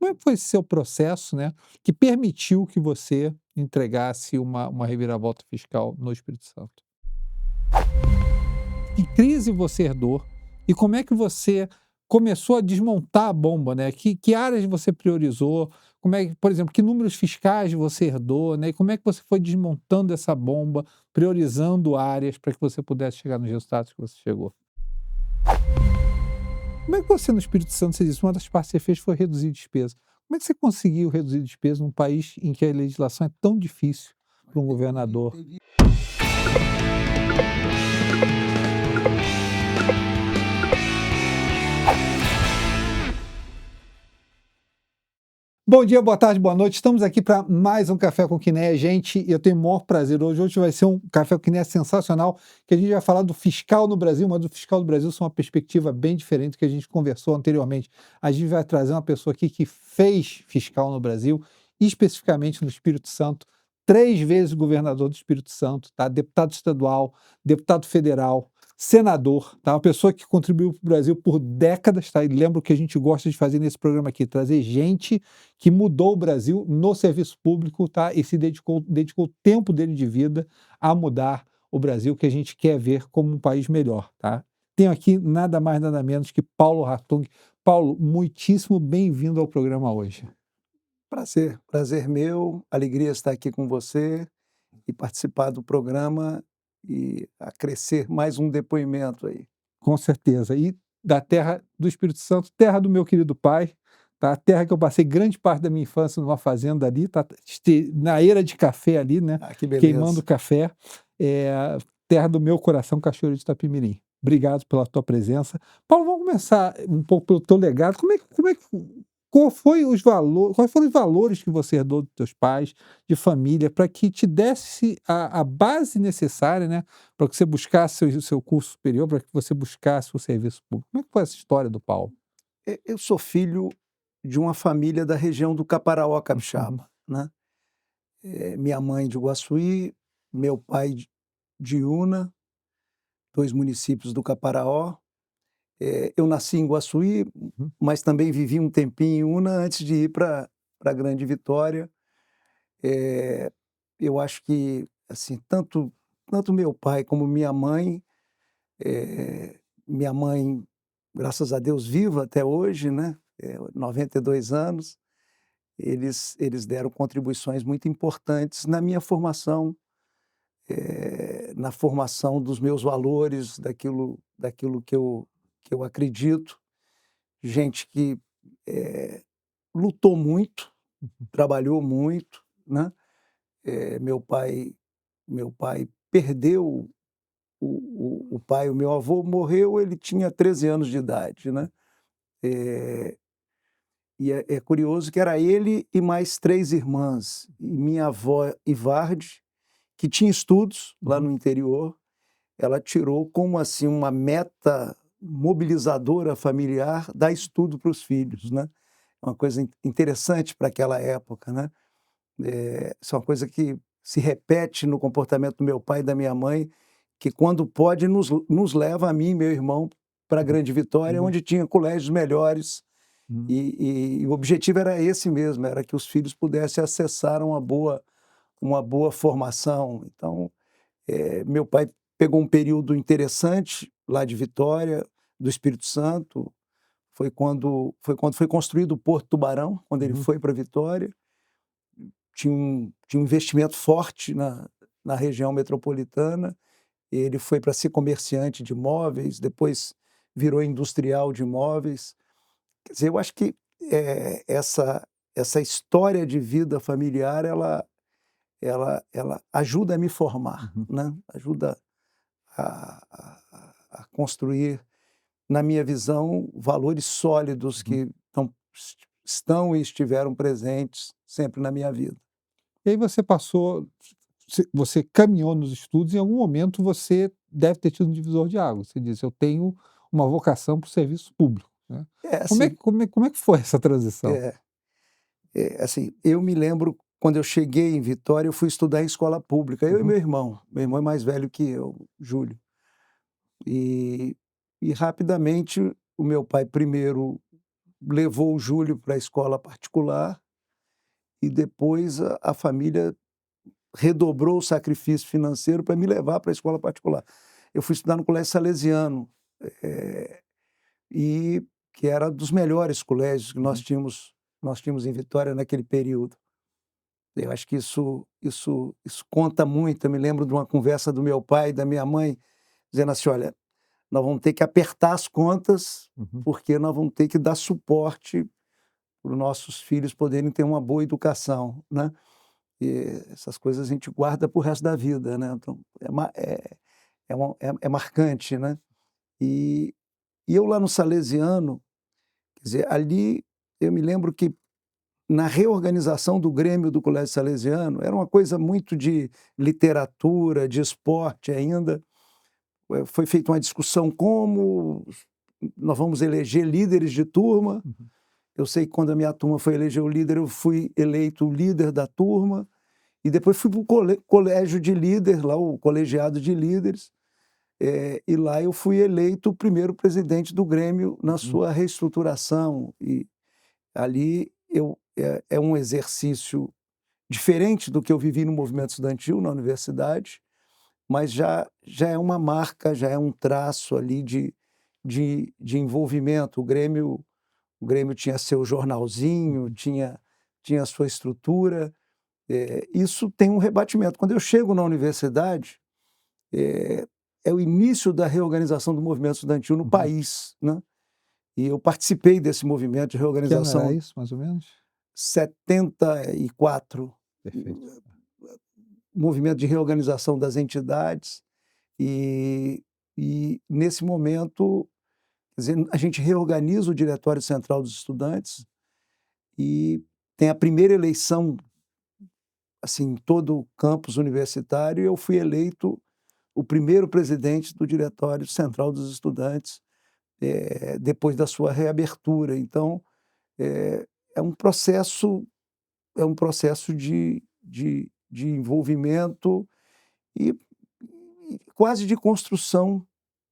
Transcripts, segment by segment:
como é que foi esse seu processo, né, que permitiu que você entregasse uma reviravolta fiscal no Espírito Santo? Que crise você herdou e como é que você começou a desmontar a bomba, né? Que áreas você priorizou? Como é que, por exemplo, que números fiscais você herdou, né? E como é que você foi desmontando essa bomba, priorizando áreas para que você pudesse chegar nos resultados que você chegou? Como é que você, no Espírito Santo, você disse, uma das partes que você fez foi reduzir despesa. Como é que você conseguiu reduzir despesa num país em que a legislação é tão difícil para um governador? Bom dia, boa tarde, boa noite. Estamos aqui para mais um Café com Quiné. Gente, eu tenho o maior prazer hoje. Hoje vai ser um Café com Quiné sensacional, que a gente vai falar do fiscal no Brasil, mas do fiscal do Brasil é uma perspectiva bem diferente do que a gente conversou anteriormente. A gente vai trazer uma pessoa aqui que fez fiscal no Brasil, especificamente no Espírito Santo, 3 vezes governador do Espírito Santo, tá? Deputado estadual, deputado federal, senador, tá? Uma pessoa que contribuiu para o Brasil por décadas, tá? E lembra o que a gente gosta de fazer nesse programa aqui, trazer gente que mudou o Brasil no serviço público, tá? E se dedicou o tempo dele de vida a mudar o Brasil, que a gente quer ver como um país melhor, tá? Tenho aqui nada mais, nada menos que Paulo Hartung. Paulo, muitíssimo bem-vindo ao programa hoje. Prazer meu, alegria estar aqui com você e participar do programa e acrescer mais um depoimento aí. Com certeza. E da terra do Espírito Santo, terra do meu querido pai, tá? Terra que eu passei grande parte da minha infância numa fazenda ali, tá? Na eira de café ali, né? Ah, que beleza. Queimando café. Terra do meu coração, Cachoeira de Itapemirim. Obrigado pela tua presença. Paulo, vamos começar um pouco pelo teu legado. Quais foram os valores que você herdou dos teus pais, de família, para que te desse a base necessária, né, para que você buscasse o seu curso superior, para que você buscasse o serviço público? Como é que foi essa história do Paulo? Eu sou filho de uma família da região do Caparaó Uhum. Capixaba, né? Minha mãe de Guaçuí, meu pai de Una, 2 municípios do Caparaó. Eu nasci em Guaçuí, Uhum. mas também vivi um tempinho em Una antes de ir para Grande Vitória. Eu acho que, assim, tanto meu pai como minha mãe, graças a Deus, viva até hoje, né, 92 anos, eles deram contribuições muito importantes na minha formação, na formação dos meus valores, daquilo que eu acredito. Gente que, lutou muito, trabalhou muito, né. Meu pai perdeu o pai. O meu avô morreu, ele tinha 13 anos de idade, né. E é curioso que era ele e mais 3 irmãs, e minha avó Ivarde, que tinha estudos lá Uhum. no interior, ela tirou como, assim, uma meta mobilizadora familiar, dar estudo para os filhos, né. Uma coisa interessante para aquela época, né. Isso é uma coisa que se repete no comportamento do meu pai e da minha mãe, que quando pode nos leva, a mim e meu irmão, para Grande Vitória, Uhum. onde tinha colégios melhores, Uhum. e o objetivo era esse mesmo, era que os filhos pudessem acessar uma boa formação. Então, meu pai pegou um período interessante lá de Vitória, do Espírito Santo. Foi quando foi construído o Porto Tubarão, quando ele Uhum. foi para Vitória. Tinha um investimento forte na região metropolitana. Ele foi para ser comerciante de imóveis, depois virou industrial de imóveis. Quer dizer, eu acho que, essa história de vida familiar, ela ajuda a me formar, Uhum. né, ajuda a construir, na minha visão, valores sólidos Uhum. que estão e estiveram presentes sempre na minha vida. E aí você caminhou nos estudos, em algum momento você deve ter tido um divisor de águas. Você disse: "Eu tenho uma vocação para o serviço público", né. Assim, Como é que foi essa transição? é assim, eu me lembro quando eu cheguei em Vitória, eu fui estudar em escola pública, eu e Uhum. meu irmão é mais velho que eu, Júlio. E rapidamente o meu pai primeiro levou o Júlio para a escola particular e depois a família redobrou o sacrifício financeiro para me levar para a escola particular. Eu fui estudar no colégio salesiano, e que era dos melhores colégios que nós tínhamos em Vitória naquele período. Eu acho que isso conta muito. Eu me lembro de uma conversa do meu pai e da minha mãe, dizendo assim: olha, nós vamos ter que apertar as contas, porque nós vamos ter que dar suporte para os nossos filhos poderem ter uma boa educação, né? E essas coisas a gente guarda para o resto da vida, né? Então, é marcante, né? E eu lá no Salesiano, quer dizer, ali eu me lembro que na reorganização do Grêmio do Colégio Salesiano, era uma coisa muito de literatura, de esporte ainda. Foi feita uma discussão como nós vamos eleger líderes de turma. Eu sei que quando a minha turma foi eleger o líder, eu fui eleito o líder da turma. E depois fui para o colégio de líder, lá o colegiado de líderes. E lá eu fui eleito o primeiro presidente do Grêmio na sua reestruturação. E ali é um exercício diferente do que eu vivi no movimento estudantil na universidade, mas já é uma marca, já é um traço ali de envolvimento. O Grêmio tinha seu jornalzinho, tinha a sua estrutura. Isso tem um rebatimento. Quando eu chego na universidade, é o início da reorganização do movimento estudantil no país, né? E eu participei desse movimento de Que ano reorganização era isso, mais ou menos? 74, Perfeito. movimento de reorganização das entidades, e nesse momento, quer dizer, a gente reorganiza o Diretório Central dos Estudantes e tem a primeira eleição, assim, em todo o campus universitário, e eu fui eleito o primeiro presidente do Diretório Central dos Estudantes, depois da sua reabertura. Então, é um processo de envolvimento e quase de construção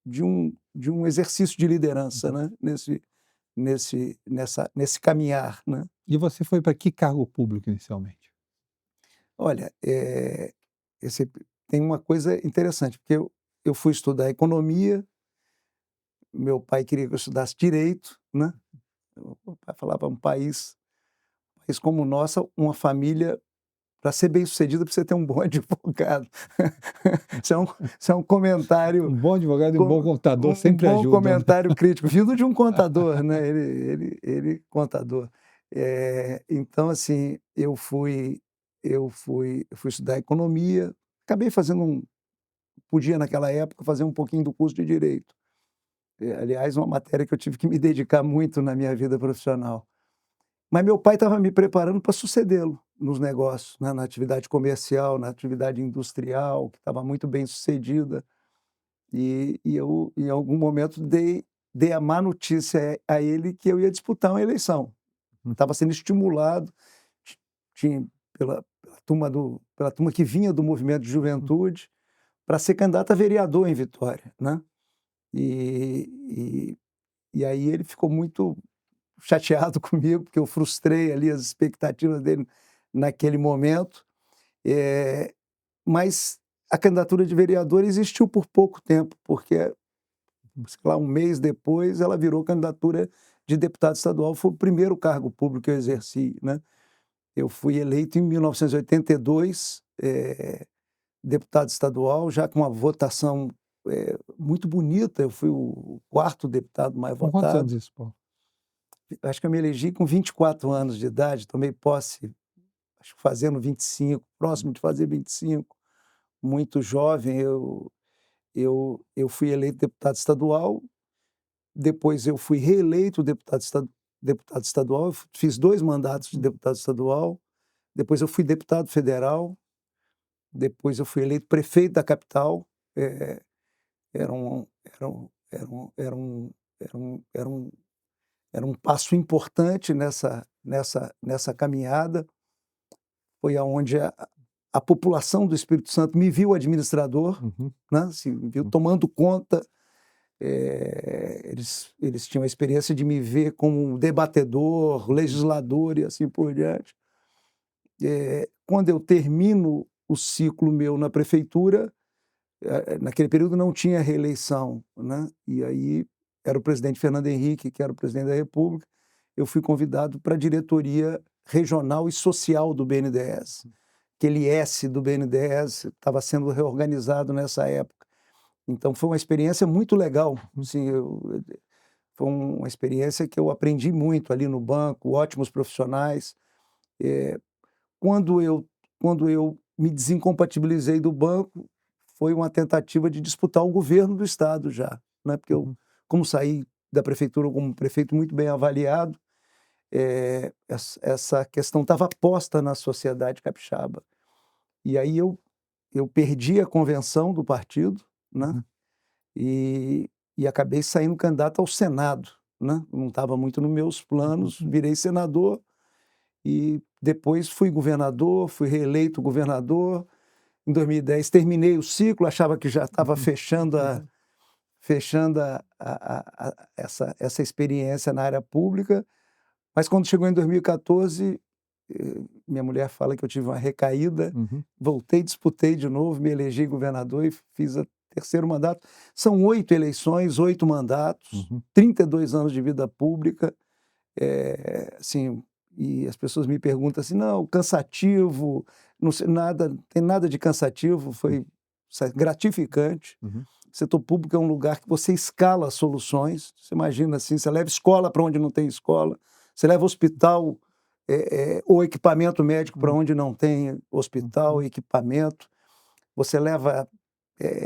de um exercício de liderança, né? Nesse caminhar, né? E você foi para que cargo público inicialmente? Olha, tem uma coisa interessante, porque eu fui estudar economia, meu pai queria que eu estudasse direito, né? O pai falava: um país como o nosso, uma família, para ser bem-sucedida, precisa ter um bom advogado. Isso é um comentário, Um bom advogado e um bom contador sempre bom ajudam, né? comentário crítico, vindo de um contador, né? Ele contador. Então, assim, eu fui estudar economia, acabei podia naquela época fazer um pouquinho do curso de direito. Aliás, uma matéria que eu tive que me dedicar muito na minha vida profissional. Mas meu pai estava me preparando para sucedê-lo nos negócios, né, na atividade comercial, na atividade industrial, que estava muito bem sucedida. E eu, em algum momento, dei a má notícia a ele que eu ia disputar uma eleição. Estava sendo estimulado, tinha, pela turma que vinha do movimento de juventude, para ser candidato a vereador em Vitória, né? E aí ele ficou muito chateado comigo, porque eu frustrei ali as expectativas dele naquele momento. Mas a candidatura de vereador existiu por pouco tempo, porque, sei lá, um mês depois, ela virou candidatura de deputado estadual. Foi o primeiro cargo público que eu exerci, né? Eu fui eleito em 1982, deputado estadual, já com uma votação muito bonita. Eu fui o quarto deputado mais Com quantos anos votado. isso, Paulo? Acho que eu me elegi com 24 anos de idade, tomei posse, acho que fazendo 25, próximo de fazer 25, muito jovem. Eu fui eleito deputado estadual, depois eu fui reeleito deputado estadual, eu fiz 2 mandatos de deputado estadual, depois eu fui deputado federal, depois eu fui eleito prefeito da capital. Era um era um era um era um era um era um era um passo importante nessa caminhada. Foi aonde a população do Espírito Santo me viu administrador, né, assim, me viu tomando conta Eles tinham a experiência de me ver como um debatedor, legislador e assim por diante. Quando eu termino o ciclo meu na prefeitura, naquele período não tinha reeleição, né? E aí era o presidente Fernando Henrique, que era o presidente da República. Eu fui convidado para a diretoria regional e social do BNDES. Aquele S do BNDES estava sendo reorganizado nessa época. Então foi uma experiência muito legal. Assim, foi uma experiência que eu aprendi muito ali no banco, ótimos profissionais. Quando eu me desincompatibilizei do banco, foi uma tentativa de disputar o governo do estado já, né? Porque eu, como saí da prefeitura como prefeito muito bem avaliado, essa questão estava posta na sociedade capixaba. E aí eu perdi a convenção do partido, né? E acabei saindo candidato ao Senado, né? Não estava muito nos meus planos, virei senador e depois fui governador, fui reeleito governador. Em 2010 terminei o ciclo, achava que já estava fechando essa experiência na área pública, mas quando chegou em 2014, minha mulher fala que eu tive uma recaída, voltei, disputei de novo, me elegi governador e fiz o terceiro mandato. São 8 eleições, 8 mandatos, 32 anos de vida pública, assim, e as pessoas me perguntam assim, não, cansativo, não sei, nada, não tem nada de cansativo, foi gratificante. O setor público é um lugar que você escala soluções, você imagina assim, você leva escola para onde não tem escola, você leva hospital ou equipamento médico para onde não tem hospital, equipamento, você leva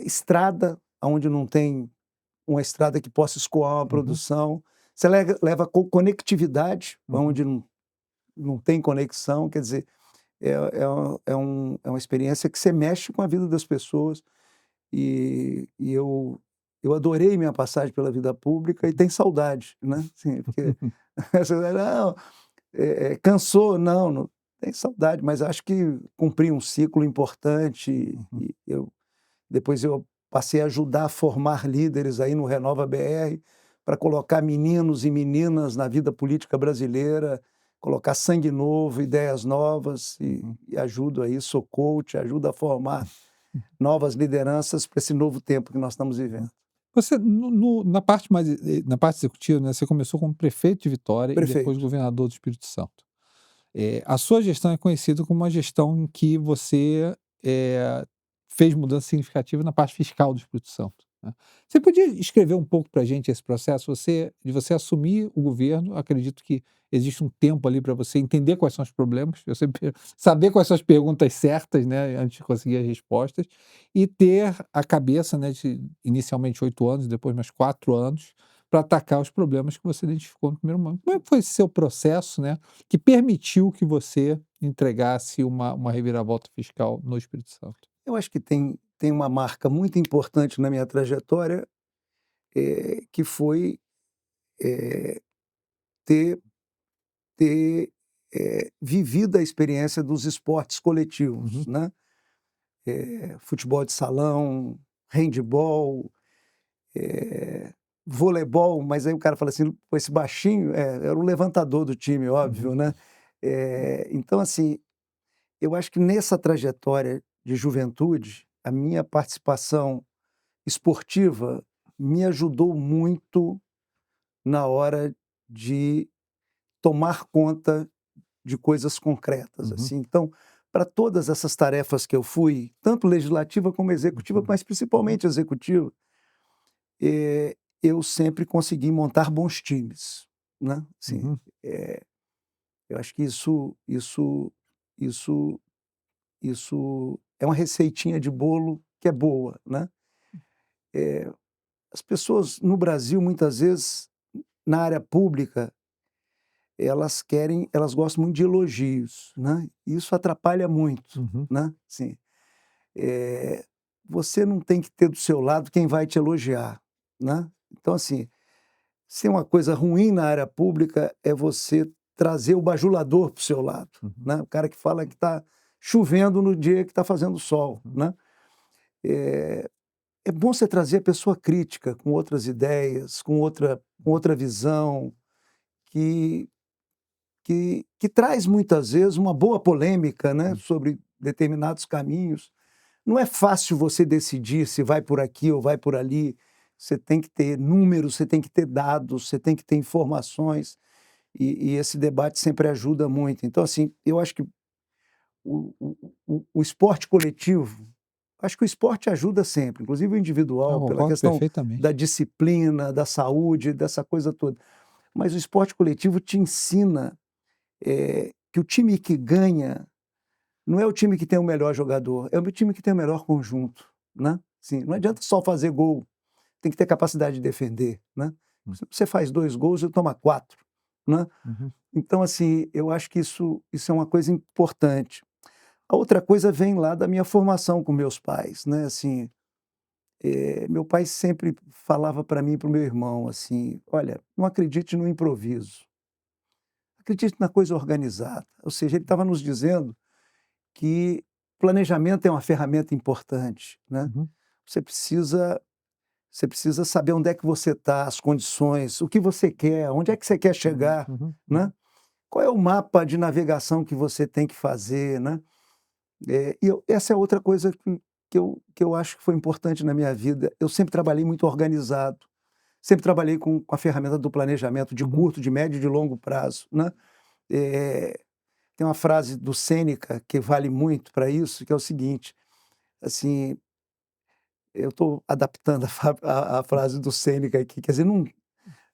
estrada aonde não tem uma estrada que possa escoar uma produção, você leva conectividade onde não tem conexão, quer dizer, é uma experiência que você mexe com a vida das pessoas e eu adorei minha passagem pela vida pública e tenho saudade, né? Assim, porque não, cansou, não tem saudade, mas acho que cumpri um ciclo importante e depois eu passei a ajudar a formar líderes aí no Renova BR para colocar meninos e meninas na vida política brasileira, colocar sangue novo, ideias novas e ajudo aí, sou coach, ajudo a formar novas lideranças para esse novo tempo que nós estamos vivendo. Você, na parte executiva, né, você começou como prefeito de Vitória e depois governador do Espírito Santo. A sua gestão é conhecida como uma gestão em que você fez mudança significativa na parte fiscal do Espírito Santo, né? Você podia escrever um pouco para a gente esse processo, de você assumir o governo? Acredito que existe um tempo ali para você entender quais são os problemas, você saber quais são as perguntas certas, né, antes de conseguir as respostas, e ter a cabeça, né, de inicialmente 8 anos, depois mais 4 anos, para atacar os problemas que você identificou no primeiro momento. Como é que foi esse seu processo, né, que permitiu que você entregasse uma reviravolta fiscal no Espírito Santo? Eu acho que tem uma marca muito importante na minha trajetória, que foi ter vivido a experiência dos esportes coletivos, né? Futebol de salão, handebol, voleibol, mas aí o cara fala assim, pô, esse baixinho era o levantador do time, óbvio, né? Então, assim, eu acho que nessa trajetória de juventude, a minha participação esportiva me ajudou muito na hora de tomar conta de coisas concretas, assim. Então, para todas essas tarefas que eu fui, tanto legislativa como executiva, mas principalmente executiva, eu sempre consegui montar bons times, né? Assim, eu acho que isso é uma receitinha de bolo que é boa, né? As pessoas no Brasil, muitas vezes, na área pública, elas gostam muito de elogios, né? Isso atrapalha muito, né? Assim, você não tem que ter do seu lado quem vai te elogiar, né? Então, assim, se uma coisa ruim na área pública é você trazer o bajulador para o seu lado, né? O cara que fala que está chovendo no dia que está fazendo sol, né? é bom você trazer a pessoa crítica, com outras ideias, com outra visão, que, que traz muitas vezes uma boa polêmica, né, sobre determinados caminhos. Não é fácil você decidir se vai por aqui ou vai por ali. Você tem que ter números, você tem que ter dados, você tem que ter informações, e esse debate sempre ajuda muito. Então, assim, eu acho que o esporte coletivo, acho que o esporte ajuda sempre, inclusive o Eu individual, pela concordo questão perfeitamente. da disciplina, da saúde, dessa coisa toda. Mas o esporte coletivo te ensina que o time que ganha não é o time que tem o melhor jogador, é o time que tem o melhor conjunto, né? Sim, não adianta só fazer gol, tem que ter capacidade de defender, né? Se você faz 2 gols e toma 4, né? Uhum. Então, assim, eu acho que isso é uma coisa importante. A outra coisa vem lá da minha formação com meus pais, né? Assim, meu pai sempre falava para mim e para o meu irmão, assim: "Olha, não acredite no improviso, acredite na coisa organizada". Ou seja, ele estava nos dizendo que planejamento é uma ferramenta importante, né? Uhum. Você precisa você precisa saber onde é que você está, as condições, o que você quer, onde é que você quer chegar, Uhum. né? Qual é o mapa de navegação que você tem que fazer, né? Essa é outra coisa que eu acho que foi importante na minha vida. Eu sempre trabalhei muito organizado, sempre trabalhei com a ferramenta do planejamento de Uhum. curto, de médio e de longo prazo, né? Eh, Tem uma frase do Sêneca que vale muito para isso, que é o seguinte, assim, eu estou adaptando a frase do Sêneca aqui, quer dizer,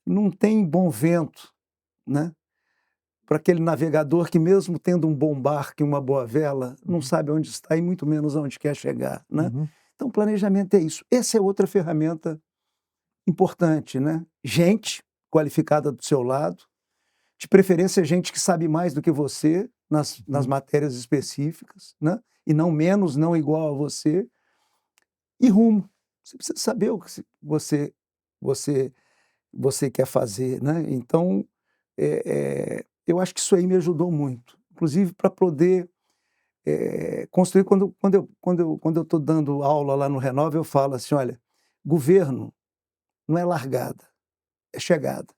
não tem bom vento, né, para aquele navegador que mesmo tendo um bom barco e uma boa vela, não Uhum. sabe onde está e muito menos aonde quer chegar, né. Uhum. Então planejamento é isso. Essa é outra ferramenta importante, né. Gente qualificada do seu lado, de preferência gente que sabe mais do que você nas Uhum. matérias específicas, né, e não menos, não igual a você, e rumo. Você precisa saber o que você você quer fazer, né. Então, eu acho que isso aí me ajudou muito, inclusive para poder, construir quando eu estou dando aula lá no Renova, eu falo assim: "Olha, governo não é largada, é chegada".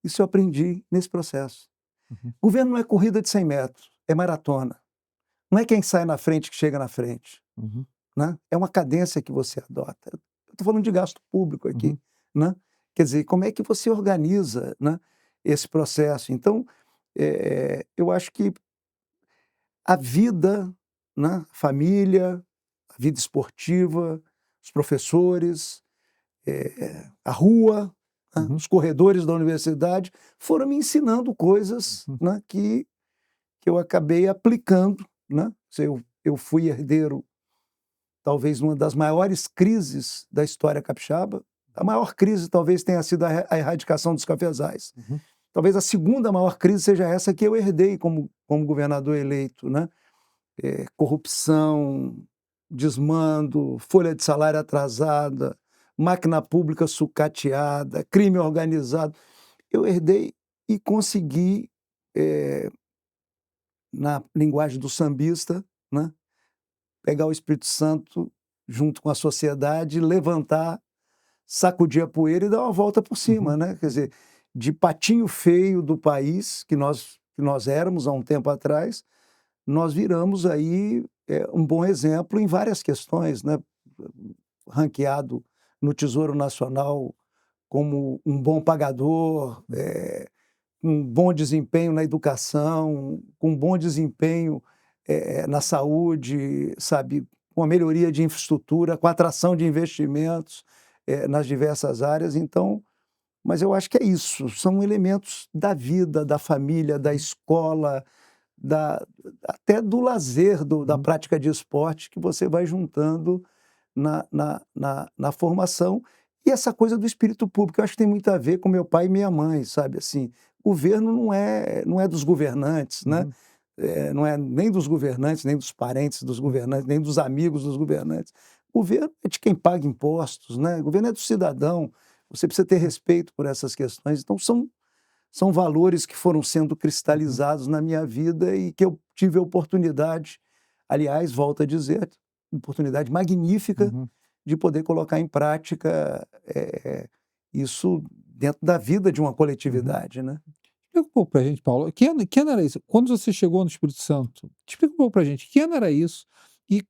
Isso eu aprendi nesse processo. Uhum. Governo não é corrida de 100 metros, é maratona. Não é quem sai na frente que chega na frente, Uhum. né, é uma cadência que você adota. Eu estou falando de gasto público aqui, Uhum. né. Quer dizer, como é que você organiza, né, esse processo. Então, eu acho que a vida, né, a família, a vida esportiva, os professores, a rua, né, Uhum. os corredores da universidade, foram me ensinando coisas, Uhum. né, que eu acabei aplicando, né. Se eu fui herdeiro, talvez, uma das maiores crises da história capixaba. A maior crise talvez tenha sido a erradicação dos cafezais. Uhum. Talvez a segunda maior crise seja essa que eu herdei como governador eleito, né. Corrupção, desmando, folha de salário atrasada, máquina pública sucateada, crime organizado. Eu herdei e consegui, eh, na linguagem do sambista, né, pegar o Espírito Santo junto com a sociedade, levantar, sacudir a poeira e dar uma volta por cima, Uhum. né, quer dizer, de patinho feio do país que nós éramos há um tempo atrás, nós viramos aí, um bom exemplo em várias questões, né, ranqueado no Tesouro Nacional como um bom pagador, um bom desempenho na educação, com um bom desempenho, na saúde, sabe, com a melhoria de infraestrutura, com a atração de investimentos, nas diversas áreas. Então, mas eu acho que é isso, são elementos da vida, da família, da escola, da até do lazer, da Uhum. prática de esporte que você vai juntando na formação. E essa coisa do espírito público, eu acho que tem muito a ver com meu pai e minha mãe, sabe, assim, governo não é dos governantes, né, Uhum. não é nem dos governantes, nem dos parentes dos governantes, nem dos amigos dos governantes. Governo é de quem paga impostos, né, governo é do cidadão, você precisa ter respeito por essas questões. Então são valores que foram sendo Uhum. cristalizados na minha vida e que eu tive a oportunidade, aliás, volto a dizer, oportunidade magnífica Uhum. de poder colocar em prática isso dentro da vida de uma coletividade, né? Explica um pouco pra gente, Paulo, que ano era isso? Quando você chegou no Espírito Santo, explica um pouco pra gente, que ano era isso? E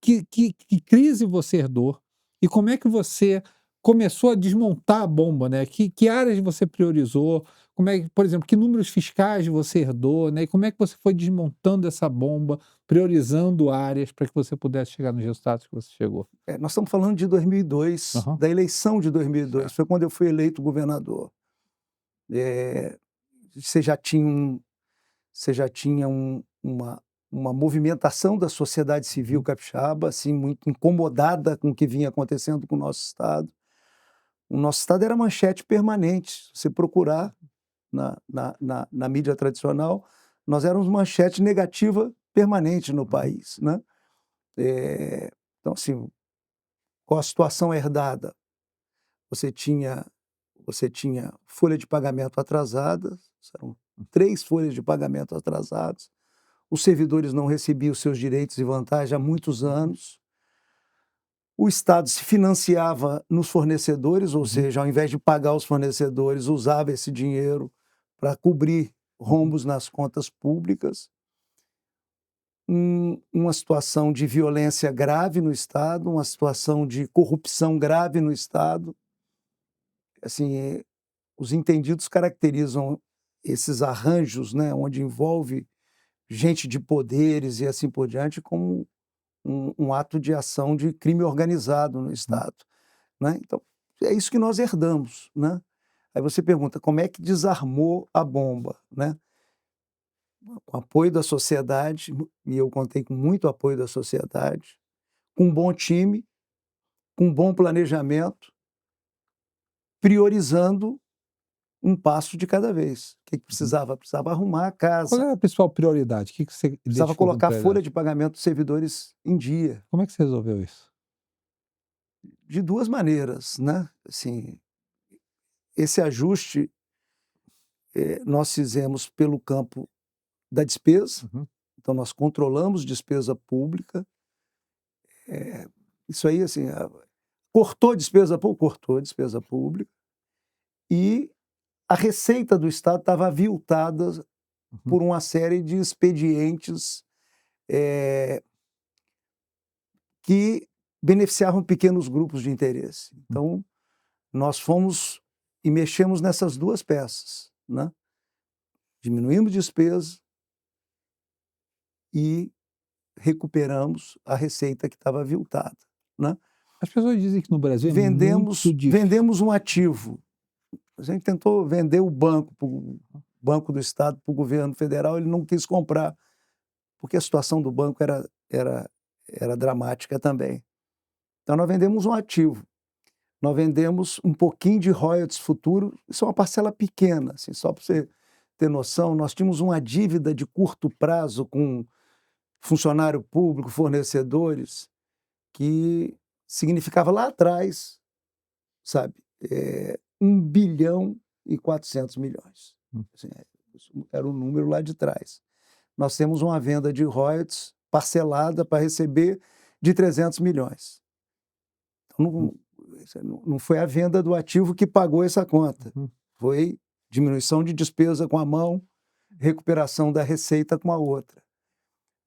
que crise você herdou? E como é que você começou a desmontar a bomba, né? Que áreas você priorizou? Como é que, por exemplo, que números fiscais você herdou, né? E como é que você foi desmontando essa bomba, priorizando áreas para que você pudesse chegar nos resultados que você chegou? Nós estamos falando de 2002, Aham. da eleição de 2002, Certo. foi quando eu fui eleito governador. Eh, você já tinha uma movimentação da sociedade civil Uhum. capixaba, assim, muito incomodada com o que vinha acontecendo com o nosso estado. O nosso estado era manchete permanente. Se você procurar na mídia tradicional, nós éramos manchete negativa permanente no Uhum. país, né? Então, assim, com a situação herdada, você tinha folha de pagamento atrasada, eram 3 folhas de pagamento atrasadas, os servidores não recebiam os seus direitos e vantagens há muitos anos, o Estado se financiava nos fornecedores, ou Uhum. seja, ao invés de pagar os fornecedores, usava esse dinheiro para cobrir Uhum. rombos nas contas públicas, uma situação de violência grave no Estado, uma situação de corrupção grave no Estado. Assim, os entendidos caracterizam esses arranjos, né, onde envolve gente de poderes e assim por diante, como um ato de ação de crime organizado no Uhum. Estado, né? Então, é isso que nós herdamos, né? Aí você pergunta, como é que desarmou a bomba, né? Com apoio da sociedade, e eu contei com muito apoio da sociedade, com um bom time, com um bom planejamento, priorizando um passo de cada vez. O que que Uhum. precisava? Precisava arrumar a Qual casa, era a principal prioridade? O que você precisava identificou como colocar a prioridade? folha de pagamento dos servidores em dia, Como é que você resolveu isso? de 2 maneiras, né? Assim, esse ajuste, nós fizemos pelo campo da despesa, Uhum. então nós controlamos despesa pública, isso aí, assim, cortou despesa pública, e a receita do Estado estava aviltada Uhum. por uma série de expedientes, eh, que beneficiavam pequenos grupos de interesse. Hum. Então, nós fomos e mexemos nessas 2 peças, né? Diminuímos despesa e recuperamos a receita que estava aviltada, né? As pessoas dizem que no Brasil é muito difícil. Vendemos um ativo. A gente tentou vender o banco para o Banco do Estado, para o governo federal, ele não quis comprar, porque a situação do banco era dramática também. Então nós vendemos um ativo, nós vendemos um pouquinho de royalties futuro, isso é uma parcela pequena, assim, só para você ter noção, nós tínhamos uma dívida de curto prazo com funcionário público, fornecedores, que significava lá atrás, sabe, 1,4 bilhão. Hum. Assim, isso era o número lá de trás. Nós temos uma venda de royalties parcelada para receber de 300 milhões. Então, Hum. não foi a venda do ativo que pagou essa conta, Uhum. foi diminuição de despesa com a mão, recuperação da receita com a outra,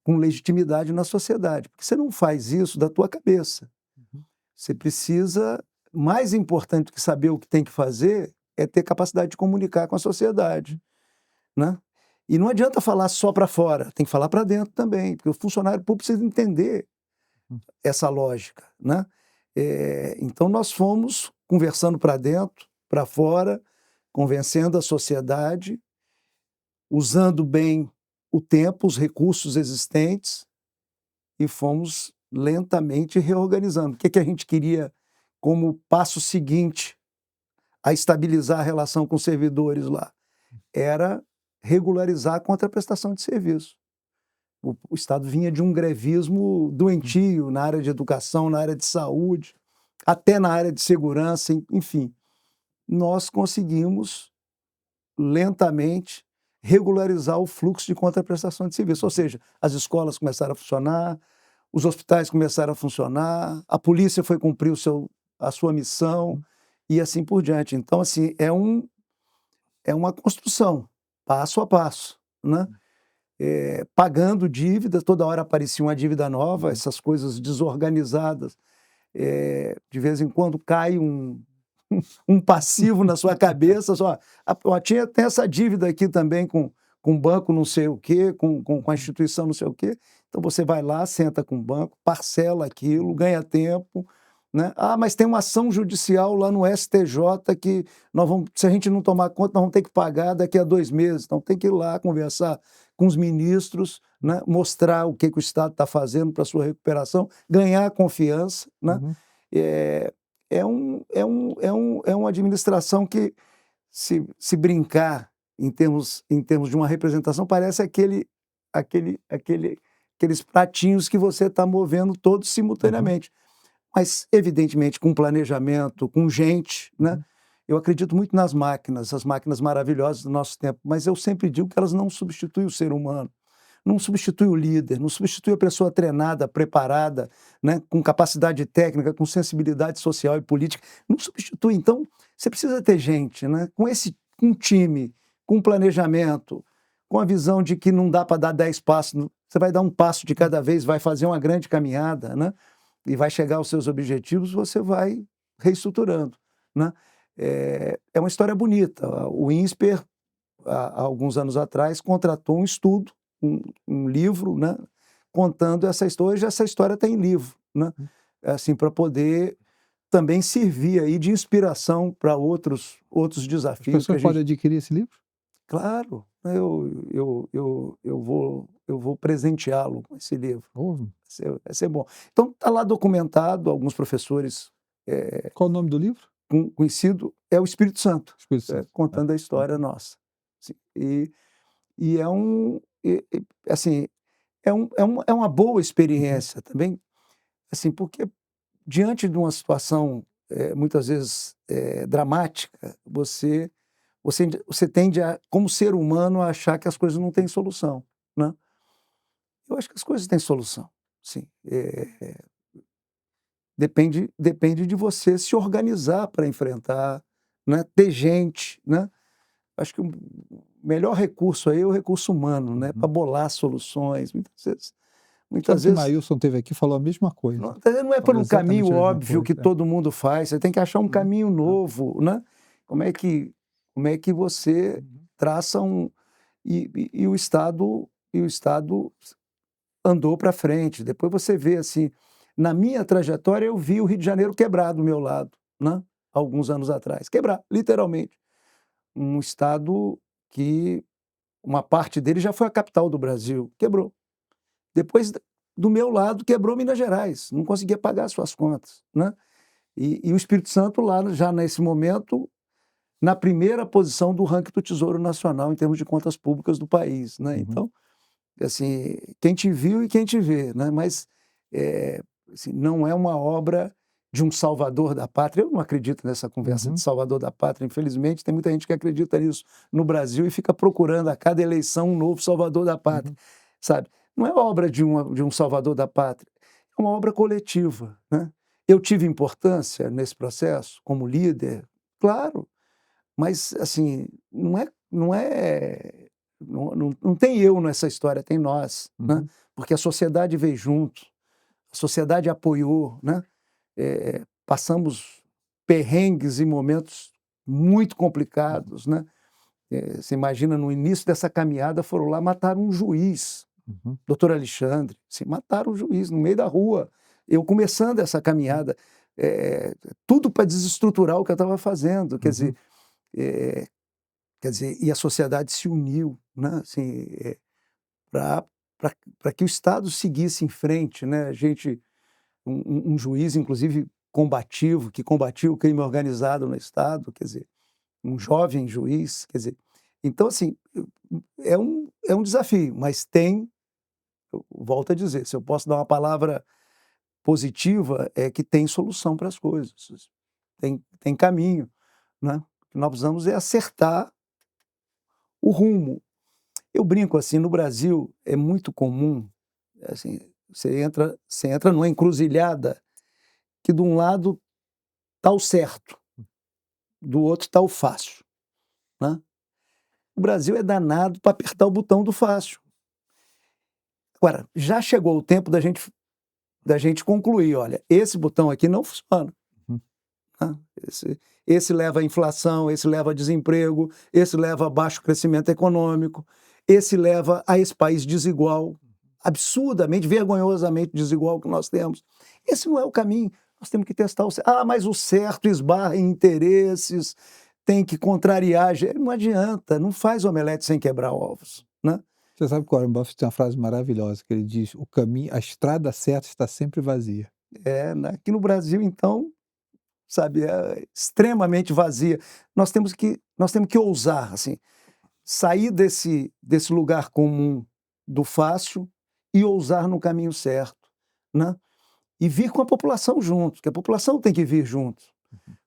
com legitimidade na sociedade, porque você não faz isso da tua cabeça. Uhum. Você precisa, mais importante do que saber o que tem que fazer, é ter capacidade de comunicar com a sociedade, né? E não adianta falar só para fora, tem que falar para dentro também, porque o funcionário público precisa entender Hum. essa lógica, né? Então nós fomos conversando para dentro, para fora, convencendo a sociedade, usando bem o tempo, os recursos existentes, e fomos lentamente reorganizando. O que que a gente queria como passo seguinte a estabilizar a relação com os servidores lá? Era regularizar a contraprestação de serviço. O Estado vinha de um grevismo doentio na área de educação, na área de saúde, até na área de segurança, enfim. Nós conseguimos lentamente regularizar o fluxo de contraprestação de serviço, ou seja, as escolas começaram a funcionar, os hospitais começaram a funcionar, a polícia foi cumprir a sua missão e assim por diante. Então, assim, é uma construção, passo a passo, né? Pagando dívidas, toda hora aparecia uma dívida nova, essas coisas desorganizadas. De vez em quando cai um passivo na sua cabeça, só, tem essa dívida aqui também com o banco não sei o quê, com a instituição não sei o quê. Então você vai lá, senta com o banco, parcela aquilo, ganha tempo, né? Mas tem uma ação judicial lá no STJ que se a gente não tomar conta, nós vamos ter que pagar daqui a 2 meses. Então tem que ir lá conversar com os ministros, né? Mostrar o que o Estado está fazendo para a sua recuperação, ganhar confiança, né? Uhum. É uma administração que, se brincar em termos de uma representação, parece aqueles pratinhos que você está movendo todos simultaneamente. Mas, evidentemente, com planejamento, com gente, né? Eu acredito muito nas máquinas, as máquinas maravilhosas do nosso tempo, mas eu sempre digo que elas não substituem o ser humano, não substitui o líder, não substitui a pessoa treinada, preparada, né? Com capacidade técnica, com sensibilidade social e política, não substitui. Então, você precisa ter gente, né? Com um time, com planejamento, com a visão de que não dá para dar 10 passos, você vai dar um passo de cada vez, vai fazer uma grande caminhada, né? E vai chegar aos seus objetivos, você vai reestruturando, né? É uma história bonita. O INSPER, há alguns anos atrás, contratou um estudo, um livro, né? Contando essa história. Hoje essa história está em livro, né? Assim, para poder também servir aí de inspiração para outros As desafios. pessoas podem adquirir esse livro? Claro, eu vou presenteá-lo com esse livro. Vai ser bom. Então, está lá documentado, alguns professores Qual o nome do livro? conhecido, é o Espírito Santo, Espírito Santo. contando a história nossa. Assim, e assim, é uma boa experiência também, assim, porque diante de uma situação muitas vezes dramática, você tende a, como ser humano, a achar que as coisas não têm solução, né? Eu acho que as coisas têm solução, sim. Depende de você se organizar para enfrentar, né? Ter gente, né? Acho que o melhor recurso aí é o recurso humano, né? Para bolar soluções. Muitas Sabe que o vezes Maílson esteve aqui e falou a mesma coisa. não é por Falou um caminho exatamente a mesma óbvio que coisa. todo mundo faz, você tem que achar um caminho novo, né? Como é que você traça e o Estado andou para frente. Depois você vê assim, na minha trajetória eu vi o Rio de Janeiro quebrar do meu lado, né? Alguns anos atrás, quebrar, literalmente. Um estado que uma parte dele já foi a capital do Brasil, quebrou. Depois, do meu lado, quebrou Minas Gerais, não conseguia pagar suas contas, né? E o Espírito Santo lá, já nesse momento, na primeira posição do ranking do Tesouro Nacional em termos de contas públicas do país, né? Então, assim, quem te viu e quem te vê, né? Mas assim, não é uma obra de um salvador da pátria. Eu não acredito nessa conversa de salvador da pátria, infelizmente. Tem muita gente que acredita nisso no Brasil e fica procurando a cada eleição um novo salvador da pátria, sabe? Não é obra de um salvador da pátria, é uma obra coletiva, né? Eu tive importância nesse processo como líder, claro, mas assim, não tem eu nessa história, tem nós, né? Porque a sociedade veio junto, a sociedade apoiou, né? Passamos perrengues e momentos muito complicados, né? Você imagina, no início dessa caminhada, foram lá matar um juiz, doutor Alexandre, assim, mataram um juiz no meio da rua. Eu começando essa caminhada, tudo para desestruturar o que eu estava fazendo, quer dizer, e a sociedade se uniu, né? Assim, para que o Estado seguisse em frente, né? Um juiz, inclusive, combativo, que combatia o crime organizado no Estado, quer dizer, um jovem juiz, quer dizer. Então, assim, é um desafio, mas eu volto a dizer, se eu posso dar uma palavra positiva, é que tem solução para as coisas, tem caminho, né? O que nós precisamos é acertar o rumo. Eu brinco assim, no Brasil é muito comum, assim, Você entra numa encruzilhada que de um lado está o certo, do outro está o fácil, né? O Brasil é danado para apertar o botão do fácil. Agora, já chegou o tempo da gente concluir, olha, esse botão aqui não funciona. Né? Esse leva à inflação, esse leva a desemprego, esse leva a baixo crescimento econômico, esse leva a esse país desigual, absurdamente, vergonhosamente desigual que nós temos. Esse não é o caminho. Nós temos que testar o certo. Ah, mas o certo esbarra em interesses, tem que contrariar. Não adianta, não faz omelete sem quebrar ovos, né? Você sabe que o Warren Buffett tem uma frase maravilhosa, que ele diz: a estrada certa está sempre vazia. Aqui no Brasil, então, sabe, é extremamente vazia. Nós temos que ousar, assim, sair desse lugar comum do fácil e ousar no caminho certo, né? E vir com a população junto, que a população tem que vir junto,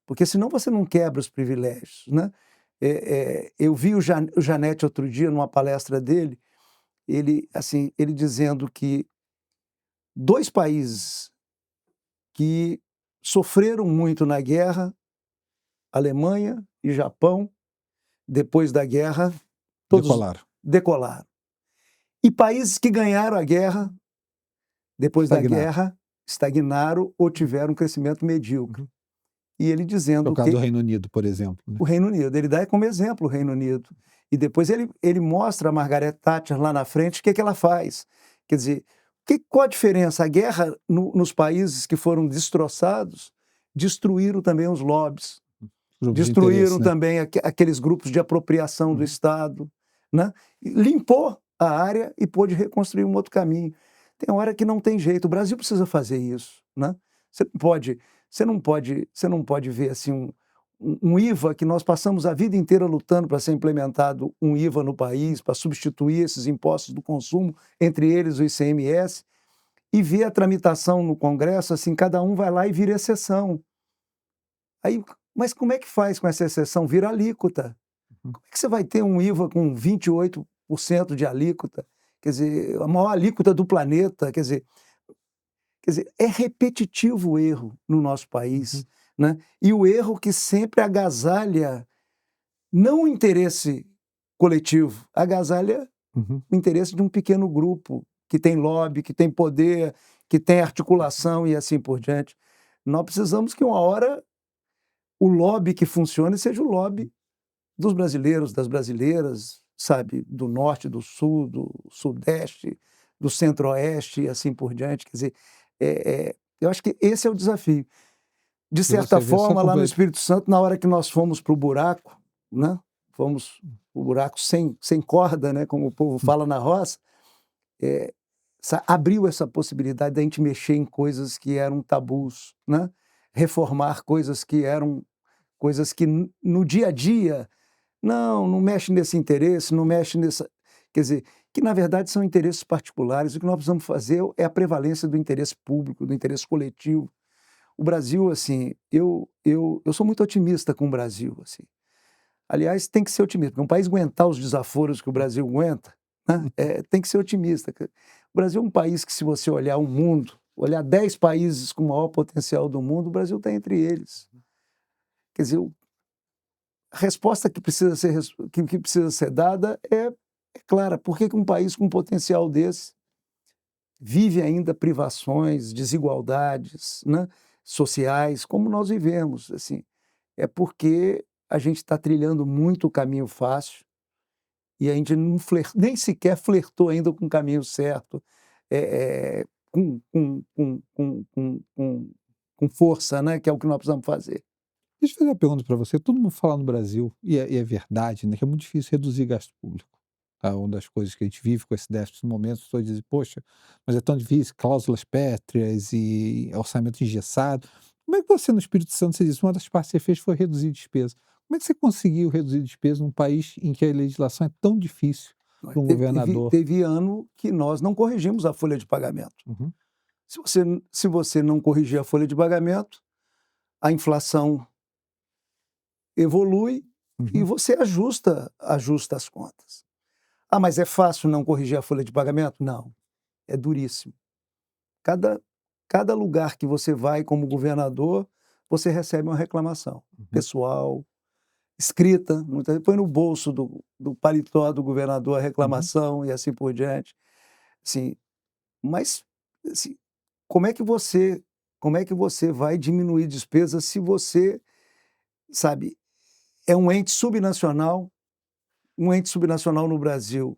porque senão você não quebra os privilégios, né? Eu vi o Janete outro dia, numa palestra dele, ele dizendo que 2 países que sofreram muito na guerra, Alemanha e Japão, depois da guerra, todos decolaram. E países que ganharam a guerra, depois da guerra, estagnaram ou tiveram um crescimento medíocre. E ele dizendo no caso do Reino Unido, por exemplo. Né? O Reino Unido, ele dá como exemplo o Reino Unido. E depois ele mostra a Margaret Thatcher lá na frente, o que ela faz. Quer dizer, qual a diferença? A guerra nos países que foram destroçados destruíram também os lobbies, destruíram também aqueles grupos de apropriação do Estado, né? Limpou a área e pôde reconstruir um outro caminho. Tem hora que não tem jeito, o Brasil precisa fazer isso, né? Você não pode ver assim um IVA, que nós passamos a vida inteira lutando para ser implementado um IVA no país, para substituir esses impostos do consumo, entre eles o ICMS, e ver a tramitação no Congresso, assim, cada um vai lá e vira exceção. Aí, mas como é que faz com essa exceção? Vira alíquota. Como é que você vai ter um IVA com 28% de alíquota? Quer dizer, a maior alíquota do planeta, quer dizer, é repetitivo o erro no nosso país, né? E o erro que sempre agasalha não o interesse coletivo, agasalha o interesse de um pequeno grupo que tem lobby, que tem poder, que tem articulação e assim por diante. Nós precisamos que uma hora o lobby que funcione seja o lobby dos brasileiros, das brasileiras, sabe, do norte, do sul, do sudeste, do centro-oeste e assim por diante. Quer dizer, eu acho que esse é o desafio. De certa forma, lá no Espírito Santo, na hora que nós fomos para o buraco, né? Fomos para o buraco sem corda, né? Como o povo fala na roça, abriu essa possibilidade da gente mexer em coisas que eram tabus, né? Reformar coisas que no dia a dia, não mexe nesse interesse, não mexe nessa... Quer dizer, que na verdade são interesses particulares. O que nós precisamos fazer é a prevalência do interesse público, do interesse coletivo. O Brasil, assim, eu sou muito otimista com o Brasil, assim. Aliás, tem que ser otimista, porque um país aguentar os desaforos que o Brasil aguenta, né, tem que ser otimista. O Brasil é um país que, se você olhar o mundo, olhar 10 países com o maior potencial do mundo, o Brasil está entre eles. Quer dizer, a resposta que precisa ser dada é clara. Por que um país com um potencial desse vive ainda privações, desigualdades, né, sociais, como nós vivemos? Assim, é porque a gente está trilhando muito o caminho fácil e a gente nem sequer flertou ainda com o caminho certo, com força, né, que é o que nós precisamos fazer. Deixa eu fazer uma pergunta para você. Todo mundo fala no Brasil, e é verdade, né, que é muito difícil reduzir gasto público. Tá? Uma das coisas que a gente vive com esse déficit no momento, as pessoas dizem, poxa, mas é tão difícil, cláusulas pétreas e orçamento engessado. Como é que você, no Espírito Santo, você disse, uma das partes que você fez foi reduzir despesa. Como é que você conseguiu reduzir despesa num país em que a legislação é tão difícil para um governador? Teve ano que nós não corrigimos a folha de pagamento. Se você não corrigir a folha de pagamento, a inflação evolui e você ajusta as contas. Ah, mas é fácil não corrigir a folha de pagamento? Não, é duríssimo. Cada, cada lugar que você vai como governador, você recebe uma reclamação pessoal, escrita, muitas vezes põe no bolso do paletó do governador a reclamação e assim por diante. Assim, mas assim, como é que você vai diminuir despesas se você, sabe, é um ente subnacional no Brasil,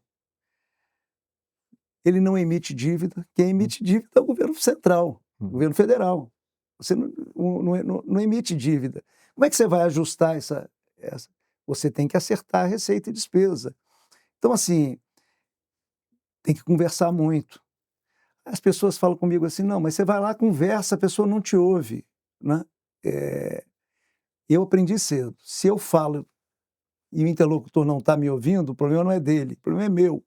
ele não emite dívida, quem emite dívida é o governo central, o governo federal. Você não emite dívida. Como é que você vai ajustar essa? Você tem que acertar a receita e despesa. Então, assim, tem que conversar muito. As pessoas falam comigo assim, não, mas você vai lá, conversa, a pessoa não te ouve, né? Eu aprendi cedo, se eu falo e o interlocutor não está me ouvindo, o problema não é dele, o problema é meu.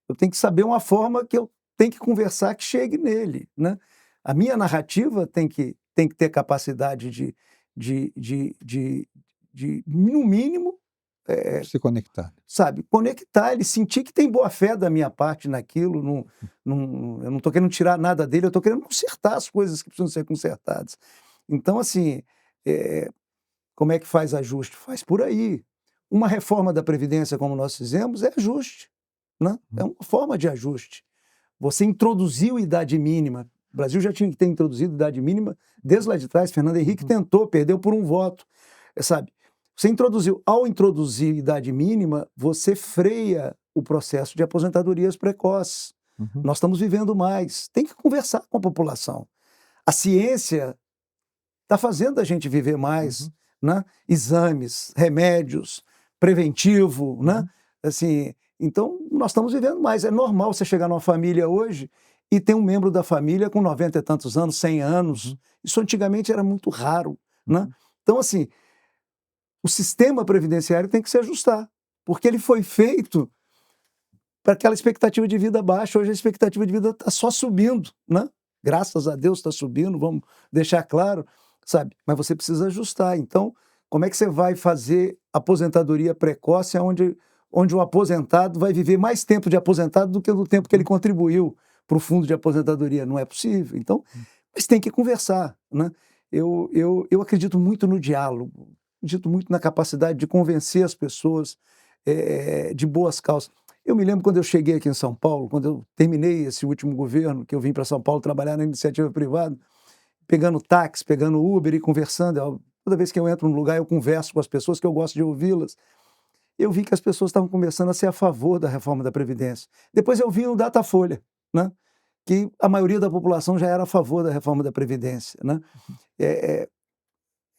Eu tenho que saber uma forma que eu tenho que conversar que chegue nele, né? A minha narrativa tem que ter capacidade no mínimo, Se conectar. sabe, conectar ele, sentir que tem boa fé da minha parte naquilo. Eu não estou querendo tirar nada dele, eu estou querendo consertar as coisas que precisam ser consertadas. Então, assim, como é que faz ajuste? Faz por aí. Uma reforma da Previdência, como nós fizemos, é ajuste, né? É uma forma de ajuste. Você introduziu idade mínima. O Brasil já tinha que ter introduzido idade mínima desde lá de trás. Fernando Henrique tentou, perdeu por um voto, sabe? Você introduziu. Ao introduzir idade mínima, você freia o processo de aposentadorias precoces. Nós estamos vivendo mais. Tem que conversar com a população. A ciência está fazendo a gente viver mais, né? Exames, remédios, preventivo, né? Assim, então, nós estamos vivendo mais. É normal você chegar numa família hoje e ter um membro da família com 90 e tantos anos, 100 anos. Isso antigamente era muito raro, né? Então, assim, o sistema previdenciário tem que se ajustar, porque ele foi feito para aquela expectativa de vida baixa. Hoje a expectativa de vida está só subindo, né? Graças a Deus está subindo, vamos deixar claro, sabe? Mas você precisa ajustar. Então, como é que você vai fazer aposentadoria precoce onde o aposentado vai viver mais tempo de aposentado do que do tempo que ele contribuiu para o fundo de aposentadoria? Não é possível. Então, mas tem que conversar, né? Eu acredito muito no diálogo, acredito muito na capacidade de convencer as pessoas de boas causas. Eu me lembro quando eu cheguei aqui em São Paulo, quando eu terminei esse último governo, que eu vim para São Paulo trabalhar na iniciativa privada, pegando táxi, pegando Uber e conversando. Toda vez que eu entro num lugar, eu converso com as pessoas, que eu gosto de ouvi-las. Eu vi que as pessoas estavam começando a ser a favor da reforma da Previdência. Depois eu vi no Datafolha, né, que a maioria da população já era a favor da reforma da Previdência, né?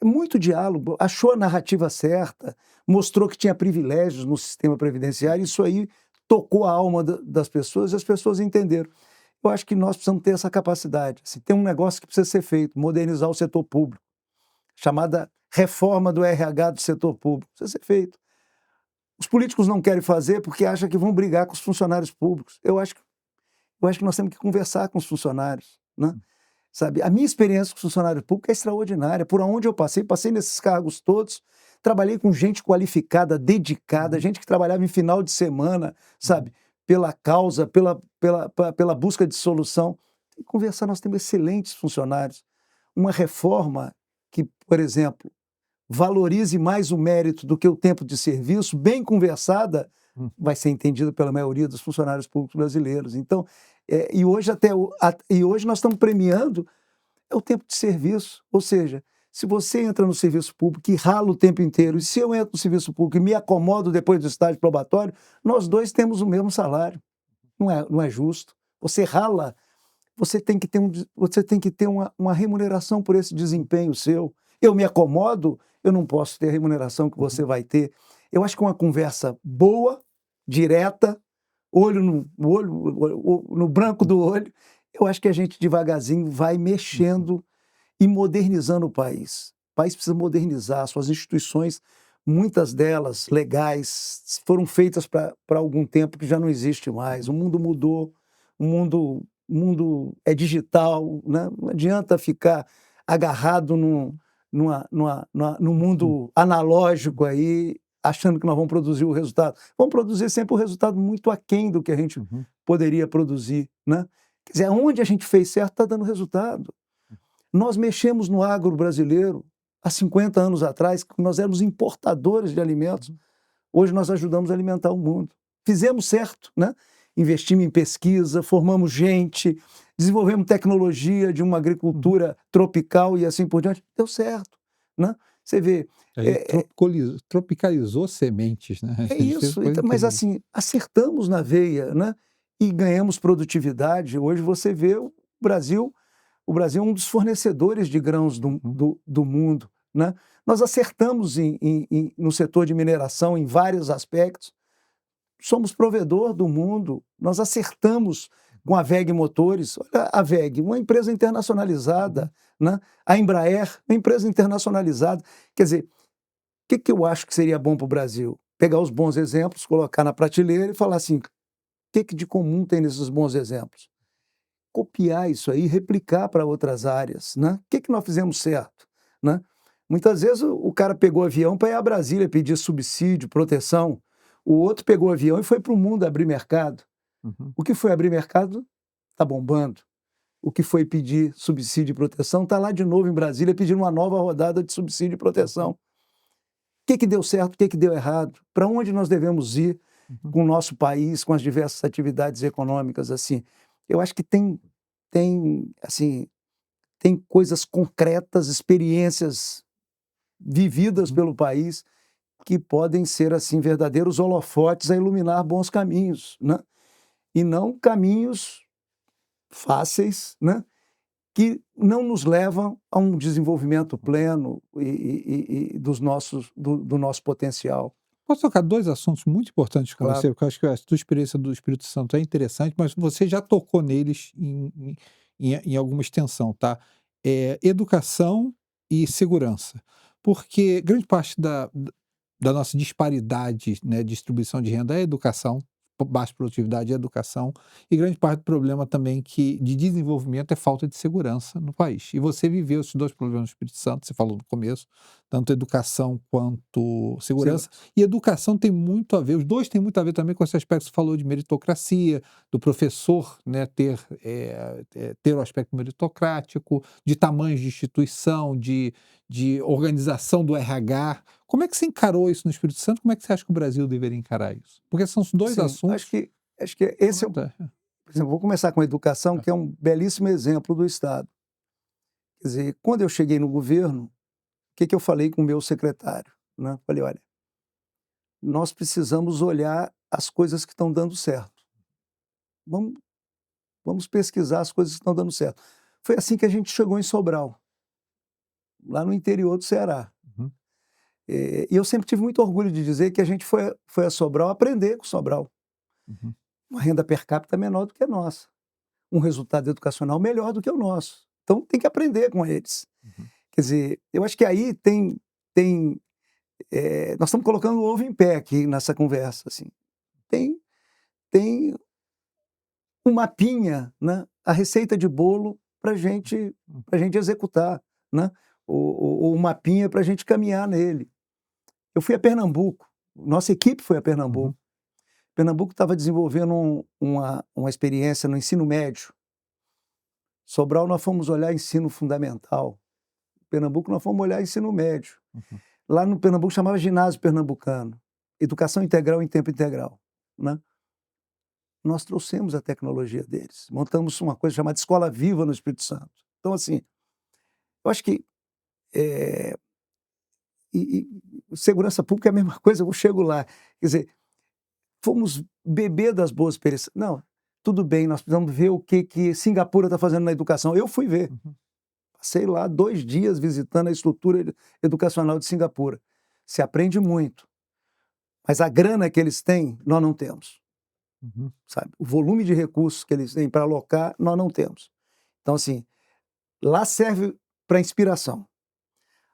Muito diálogo, achou a narrativa certa, mostrou que tinha privilégios no sistema previdenciário. Isso aí tocou a alma das pessoas e as pessoas entenderam. Eu acho que nós precisamos ter essa capacidade. Assim, tem um negócio que precisa ser feito, modernizar o setor público, chamada reforma do RH do setor público. Precisa ser feito. Os políticos não querem fazer porque acham que vão brigar com os funcionários públicos. Eu acho que nós temos que conversar com os funcionários, né? Sabe? A minha experiência com funcionário público é extraordinária. Por onde eu passei nesses cargos todos, trabalhei com gente qualificada, dedicada, gente que trabalhava em final de semana, sabe? Pela causa, pela busca de solução. Tem que conversar, nós temos excelentes funcionários. Uma reforma que, por exemplo, valorize mais o mérito do que o tempo de serviço, bem conversada, vai ser entendida pela maioria dos funcionários públicos brasileiros. Então, e hoje nós estamos premiando o tempo de serviço. Ou seja, se você entra no serviço público e rala o tempo inteiro, e se eu entro no serviço público e me acomodo depois do estágio probatório, nós dois temos o mesmo salário. Não é justo. Você rala, você tem que ter uma remuneração por esse desempenho seu. Eu me acomodo, eu não posso ter a remuneração que você vai ter. Eu acho que uma conversa boa, direta, olho no branco do olho, eu acho que a gente devagarzinho vai mexendo e modernizando o país. O país precisa modernizar suas instituições, muitas delas legais, foram feitas para algum tempo que já não existe mais. O mundo mudou, o mundo é digital, né? Não adianta ficar agarrado no mundo analógico aí, achando que nós vamos produzir o resultado. Vamos produzir sempre um resultado muito aquém do que a gente poderia produzir, né? Quer dizer, onde a gente fez certo está dando resultado. Nós mexemos no agro brasileiro há 50 anos atrás, nós éramos importadores de alimentos. Hoje nós ajudamos a alimentar o mundo. Fizemos certo, né? Investimos em pesquisa, formamos gente, desenvolvemos tecnologia de uma agricultura tropical e assim por diante. Deu certo, né? Você vê... Tropicalizou sementes, né? É isso, mas assim, acertamos na veia, né? E ganhamos produtividade. Hoje você vê o Brasil é um dos fornecedores de grãos do mundo, né? Nós acertamos no setor de mineração em vários aspectos. Somos provedor do mundo. Nós acertamos com a WEG Motores. Olha a WEG, uma empresa internacionalizada, né? A Embraer, uma empresa internacionalizada. Quer dizer, o que eu acho que seria bom para o Brasil? Pegar os bons exemplos, colocar na prateleira e falar assim, o que de comum tem nesses bons exemplos? Copiar isso aí, replicar para outras áreas, né? O que nós fizemos certo, né? Muitas vezes o cara pegou avião para ir a Brasília pedir subsídio, proteção. O outro pegou avião e foi para o mundo abrir mercado. O que foi abrir mercado está bombando. O que foi pedir subsídio e proteção está lá de novo em Brasília pedindo uma nova rodada de subsídio e proteção. O que deu certo, o que deu errado? Para onde nós devemos ir com o nosso país, com as diversas atividades econômicas, assim? Eu acho que tem coisas concretas, experiências vividas pelo país que podem ser, assim, verdadeiros holofotes a iluminar bons caminhos, né? E não caminhos fáceis, né? Que não nos levam a um desenvolvimento pleno do nosso potencial. Posso tocar dois assuntos muito importantes com Claro. você, porque eu acho que a tua experiência do Espírito Santo é interessante, mas você já tocou neles em alguma extensão, tá? Educação e segurança. Porque grande parte da nossa disparidade, né, distribuição de renda é educação, baixa produtividade é educação, e grande parte do problema também de desenvolvimento é falta de segurança no país. E você viveu esses dois problemas no Espírito Santo, você falou no começo, tanto educação quanto segurança. E educação tem muito a ver, os dois têm muito a ver também com esse aspecto que você falou de meritocracia, do professor, né, ter o aspecto meritocrático, de tamanhos de instituição, de organização do RH. Como é que você encarou isso no Espírito Santo? Como é que você acha que o Brasil deveria encarar isso? Porque são os dois assuntos. Acho que esse por exemplo, vou começar com a educação, que é um belíssimo exemplo do Estado. Quer dizer, quando eu cheguei no governo, o que eu falei com o meu secretário, né? Falei, olha, nós precisamos olhar as coisas que estão dando certo. Vamos pesquisar as coisas que estão dando certo. Foi assim que a gente chegou em Sobral, lá no interior do Ceará. E eu sempre tive muito orgulho de dizer que a gente foi a Sobral aprender com Sobral. Uma renda per capita menor do que a nossa. Um resultado educacional melhor do que o nosso. Então tem que aprender com eles. Quer dizer, eu acho que aí nós estamos colocando o ovo em pé aqui nessa conversa. Assim. Tem um mapinha, né? A receita de bolo para gente executar, né? Ou um mapinha para a gente caminhar nele. Eu fui a Pernambuco, nossa equipe foi a Pernambuco. Pernambuco estava desenvolvendo uma experiência no ensino médio. Sobral nós fomos olhar ensino fundamental. Pernambuco nós fomos olhar ensino médio. Lá no Pernambuco chamava ginásio pernambucano. Educação integral em tempo integral, né? Nós trouxemos a tecnologia deles. Montamos uma coisa chamada Escola Viva no Espírito Santo. Então, assim, eu acho que segurança pública é a mesma coisa, eu chego lá. Quer dizer, fomos beber das boas experiências. Não, tudo bem, nós precisamos ver o que Singapura está fazendo na educação. Eu fui ver. Passei lá 2 dias visitando a estrutura educacional de Singapura. Se aprende muito. Mas a grana que eles têm, nós não temos. Sabe? O volume de recursos que eles têm para alocar, nós não temos. Então, assim, lá serve para inspiração.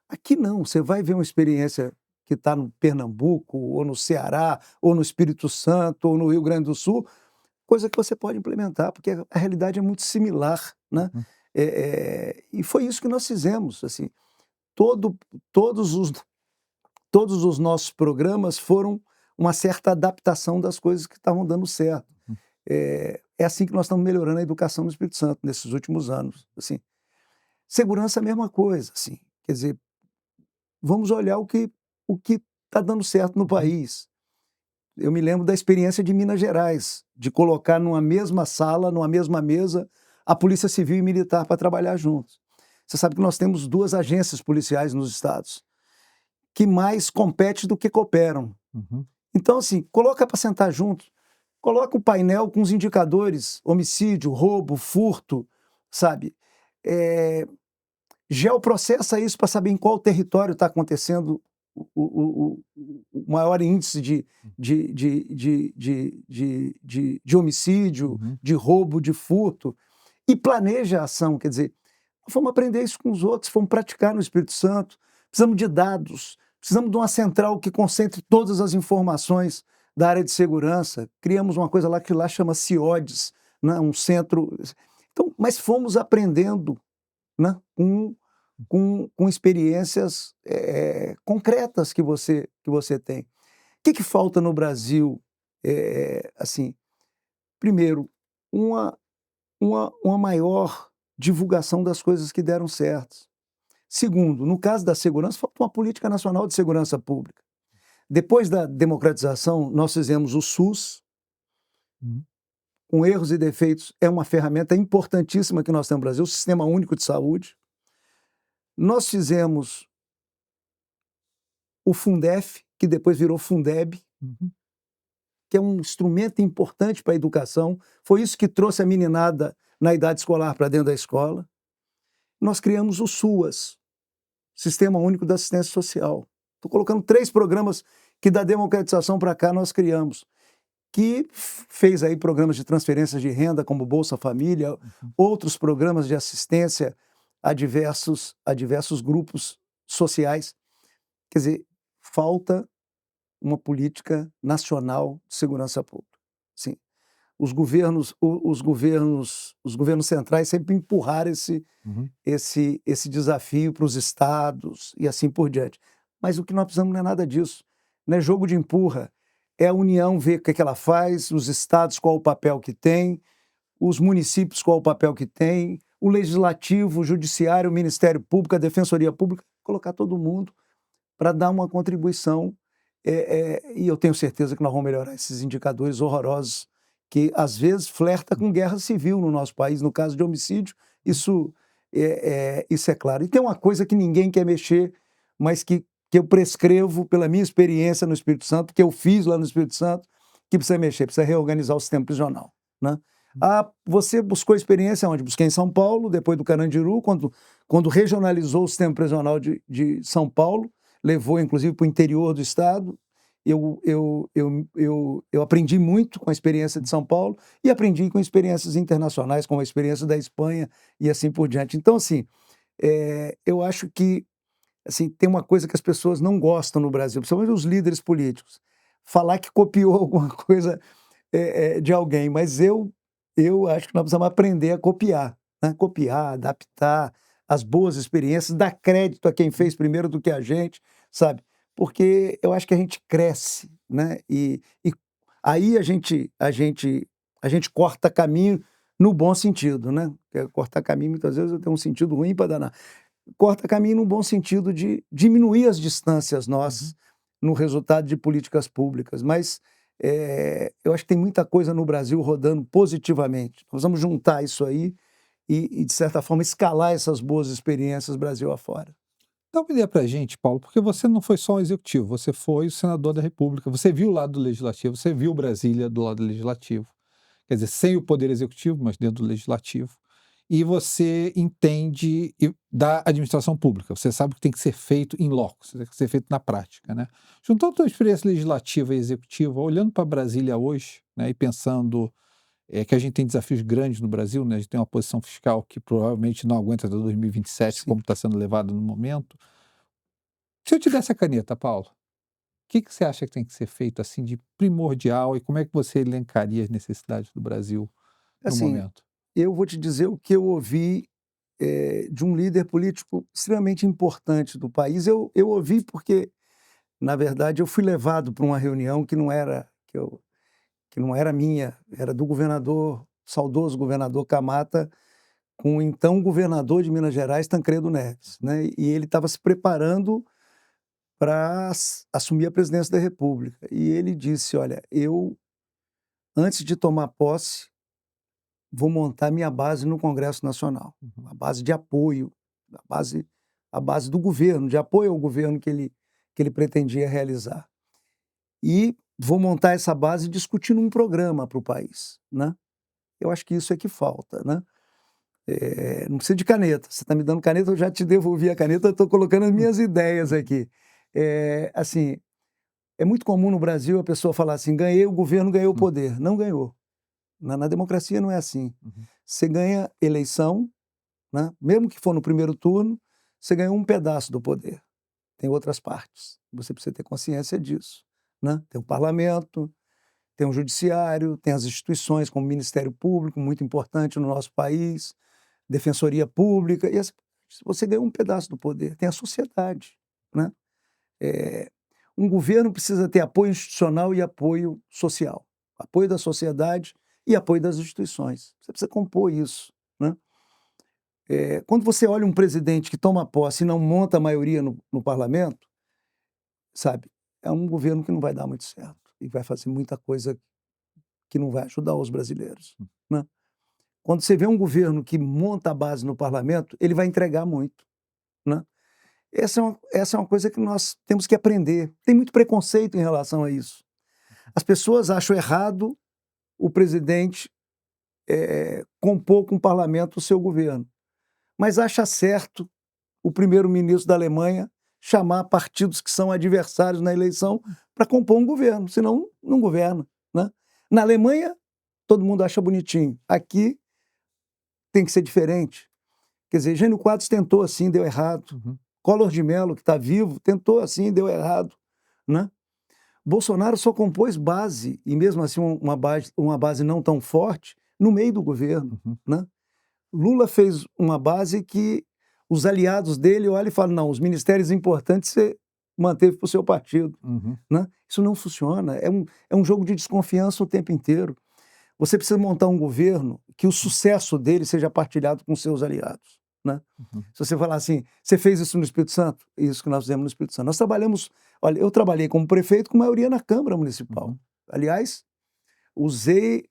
Aqui não, você vai ver uma experiência que está no Pernambuco, ou no Ceará, ou no Espírito Santo, ou no Rio Grande do Sul, coisa que você pode implementar, porque a realidade é muito similar, né? E foi isso que nós fizemos, assim. Todos os nossos programas foram uma certa adaptação das coisas que estavam dando certo. é assim que nós estamos melhorando a educação no Espírito Santo nesses últimos anos. Assim, segurança é a mesma coisa. Assim, quer dizer, vamos olhar o que está dando certo no país. Eu me lembro da experiência de Minas Gerais, de colocar numa mesma sala, numa mesma mesa, a Polícia Civil e Militar para trabalhar juntos. Você sabe que nós temos 2 agências policiais nos estados que mais competem do que cooperam. Uhum. Então, assim, coloca para sentar junto, coloca o painel com os indicadores, homicídio, roubo, furto, sabe? Geoprocessa isso para saber em qual território está acontecendo o maior índice de homicídio, Uhum. de roubo, de furto, e planeja a ação. Quer dizer, fomos aprender isso com os outros, fomos praticar no Espírito Santo, precisamos de dados, precisamos de uma central que concentre todas as informações da área de segurança. Criamos uma coisa lá que lá chama CIODES, né? Um centro. Então, mas fomos aprendendo, né? Com experiências concretas que você tem. O que falta no Brasil? Assim, primeiro, uma maior divulgação das coisas que deram certo. Segundo, no caso da segurança, falta uma política nacional de segurança pública. Depois da democratização, nós fizemos o SUS, com erros e defeitos, é uma ferramenta importantíssima que nós temos no Brasil, o Sistema Único de Saúde. Nós fizemos o Fundef, que depois virou Fundeb, que é um instrumento importante para a educação. Foi isso que trouxe a meninada na idade escolar para dentro da escola. Nós criamos o SUAS, Sistema Único da Assistência Social. Estou colocando 3 programas que da democratização para cá nós criamos, que fez aí programas de transferência de renda, como Bolsa Família, outros programas de assistência a diversos grupos sociais. Quer dizer, falta uma política nacional de segurança pública. Sim. Os governos centrais sempre empurraram esse desafio para os estados e assim por diante. Mas o que nós precisamos não é nada disso. Não é jogo de empurra. É a União ver o que ela faz, os estados qual o papel que tem, os municípios qual o papel que tem, o legislativo, o judiciário, o Ministério Público, a Defensoria Pública, colocar todo mundo para dar uma contribuição. E eu tenho certeza que nós vamos melhorar esses indicadores horrorosos que, às vezes, flerta com guerra civil no nosso país. No caso de homicídio, isso é claro. E tem uma coisa que ninguém quer mexer, mas que eu prescrevo pela minha experiência no Espírito Santo, que eu fiz lá no Espírito Santo, que precisa mexer, precisa reorganizar o sistema prisional, né? Você buscou experiência onde? Busquei em São Paulo, depois do Carandiru, quando regionalizou o sistema prisional de São Paulo, levou inclusive para o interior do estado. Eu aprendi muito com a experiência de São Paulo e aprendi com experiências internacionais, como a experiência da Espanha e assim por diante. Então, assim, eu acho que assim, tem uma coisa que as pessoas não gostam no Brasil, principalmente os líderes políticos, falar que copiou alguma coisa de alguém, mas eu acho que nós precisamos aprender a copiar, né? Copiar, adaptar as boas experiências, dar crédito a quem fez primeiro do que a gente, sabe? Porque eu acho que a gente cresce, né? E aí a gente corta caminho no bom sentido, né? Cortar caminho, muitas vezes, eu tenho um sentido ruim para danar. Corta caminho no bom sentido de diminuir as distâncias nossas no resultado de políticas públicas. Mas eu acho que tem muita coisa no Brasil rodando positivamente. Nós vamos juntar isso aí e de certa forma, escalar essas boas experiências Brasil afora. Dá uma ideia para a gente, Paulo, porque você não foi só um executivo, você foi o senador da República, você viu o lado do legislativo, você viu Brasília do lado legislativo, quer dizer, sem o poder executivo, mas dentro do legislativo, e você entende da administração pública, você sabe que tem que ser feito em loco, tem que ser feito na prática, né? Juntando a tua experiência legislativa e executiva, olhando para Brasília hoje, né, e pensando que a gente tem desafios grandes no Brasil, né? A gente tem uma posição fiscal que provavelmente não aguenta até 2027, como está sendo levada no momento. Se eu te desse a caneta, Paulo, o que você acha que tem que ser feito assim de primordial e como é que você elencaria as necessidades do Brasil no Assim, momento? eu vou te dizer o que eu ouvi de um líder político extremamente importante do país. Eu ouvi porque, na verdade, eu fui levado para uma reunião que não era minha, era do governador saudoso governador Camata com o então governador de Minas Gerais, Tancredo Neves, né? E ele estava se preparando para assumir a presidência da República. E ele disse, olha, eu, antes de tomar posse, vou montar minha base no Congresso Nacional, a base de apoio, a base do governo, de apoio ao governo que ele pretendia realizar. E vou montar essa base discutindo um programa para o país, né? Eu acho que isso é que falta, né? Não precisa de caneta. Você está me dando caneta, eu já te devolvi a caneta, eu estou colocando as minhas ideias aqui. Assim, é muito comum no Brasil a pessoa falar assim, ganhei o governo, ganhei o poder. Não ganhou. Na democracia não é assim. Você ganha eleição, né? Mesmo que for no primeiro turno, você ganha um pedaço do poder. Tem outras partes. Você precisa ter consciência disso, né? Tem o parlamento, tem o judiciário, tem as instituições como o Ministério Público, muito importante no nosso país, Defensoria Pública, e você ganha um pedaço do poder. Tem a sociedade, né? Um governo precisa ter apoio institucional e apoio social. Apoio da sociedade e apoio das instituições. Você precisa compor isso, né? Quando você olha um presidente que toma posse e não monta a maioria no parlamento, sabe, é um governo que não vai dar muito certo e vai fazer muita coisa que não vai ajudar os brasileiros, né? Quando você vê um governo que monta a base no parlamento, ele vai entregar muito, né? Essa é uma coisa que nós temos que aprender. Tem muito preconceito em relação a isso. As pessoas acham errado o presidente compor com o parlamento o seu governo, mas acha certo o primeiro-ministro da Alemanha chamar partidos que são adversários na eleição para compor um governo, senão não governa, né? Na Alemanha, todo mundo acha bonitinho. Aqui tem que ser diferente. Quer dizer, Jânio Quadros tentou assim, deu errado. Collor de Mello, que está vivo, tentou assim, deu errado, né? Bolsonaro só compôs base, e mesmo assim uma base não tão forte, no meio do governo, né? Lula fez uma base que os aliados dele olham e falam, não, os ministérios importantes você manteve para o seu partido, né? Isso não funciona, é um jogo de desconfiança o tempo inteiro. Você precisa montar um governo que o sucesso dele seja partilhado com seus aliados, né? Se você falar assim, você fez isso no Espírito Santo? Isso que nós fizemos no Espírito Santo. Nós trabalhamos, olha, eu trabalhei como prefeito com maioria na Câmara Municipal. Aliás, usei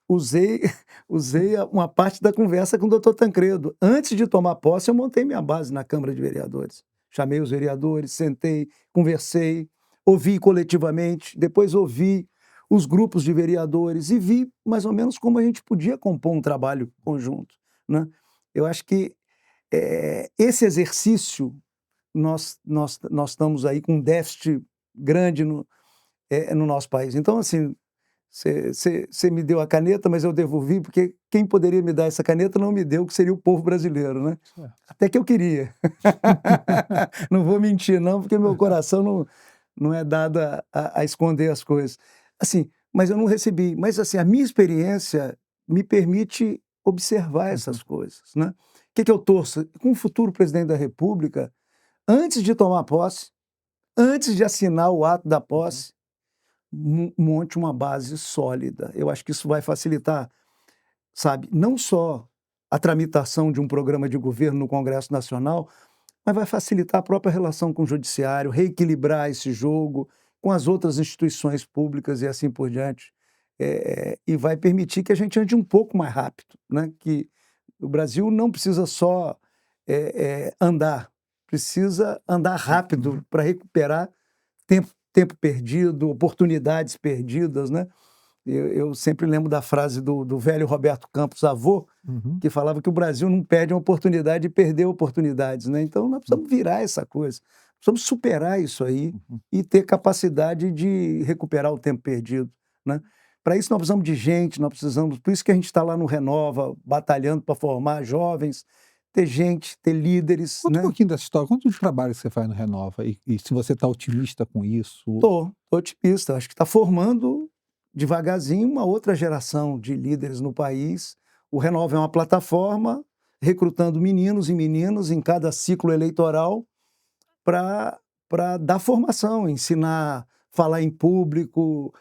uma parte da conversa com o doutor Tancredo. Antes de tomar posse, eu montei minha base na Câmara de Vereadores. Chamei os vereadores, sentei, conversei, ouvi coletivamente, depois ouvi os grupos de vereadores e vi mais ou menos como a gente podia compor um trabalho conjunto, né? Eu acho que esse exercício, nós estamos aí com um déficit grande no nosso país. Então, assim, você me deu a caneta, mas eu devolvi, porque quem poderia me dar essa caneta não me deu, que seria o povo brasileiro, né? Até que eu queria. Não vou mentir, não, porque meu coração não é dado a esconder as coisas. Assim, mas eu não recebi. Mas, assim, a minha experiência me permite observar essas coisas, né? O que eu torço? Com o futuro presidente da República, antes de tomar posse, antes de assinar o ato da posse, monte uma base sólida. Eu acho que isso vai facilitar, sabe, não só a tramitação de um programa de governo no Congresso Nacional, mas vai facilitar a própria relação com o Judiciário, reequilibrar esse jogo com as outras instituições públicas e assim por diante. E vai permitir que a gente ande um pouco mais rápido, né? Que o Brasil não precisa só andar, precisa andar rápido para recuperar tempo perdido, oportunidades perdidas, né? Eu sempre lembro da frase do velho Roberto Campos, avô, que falava que o Brasil não perde uma oportunidade de perder oportunidades, né? Então, nós precisamos virar essa coisa, precisamos superar isso aí e ter capacidade de recuperar o tempo perdido, né? Para isso, nós precisamos de gente, por isso que a gente está lá no Renova, batalhando para formar jovens, ter gente, ter líderes, Conta né? um pouquinho dessa história, conta dos trabalhos que você faz no Renova e se você está otimista com isso. Tô otimista, acho que está formando devagarzinho uma outra geração de líderes no país. O Renova é uma plataforma recrutando meninos e meninas em cada ciclo eleitoral para dar formação, ensinar, falar em público,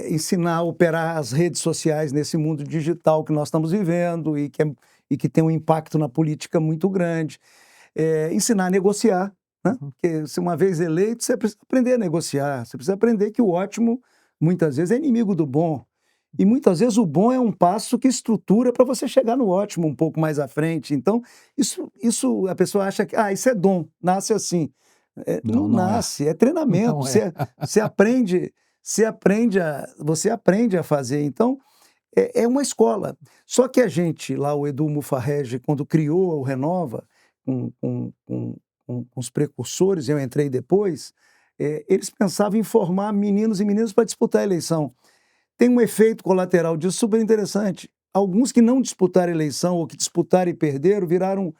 ensinar a operar as redes sociais nesse mundo digital que nós estamos vivendo e que tem um impacto na política muito grande. Ensinar a negociar, né? Porque se uma vez eleito, você precisa aprender a negociar, você precisa aprender que o ótimo, muitas vezes, é inimigo do bom. E muitas vezes o bom é um passo que estrutura para você chegar no ótimo um pouco mais à frente. Então, isso a pessoa acha que isso é dom, nasce assim. Não Não é. nasce, é treinamento. Não é. Você aprende a fazer. Então, é uma escola. Só que a gente, lá, o Edu Mufarrege, quando criou o Renova, com os precursores, eu entrei depois, eles pensavam em formar meninos e meninas para disputar a eleição. Tem um efeito colateral disso super interessante. Alguns que não disputaram a eleição ou que disputaram e perderam viraram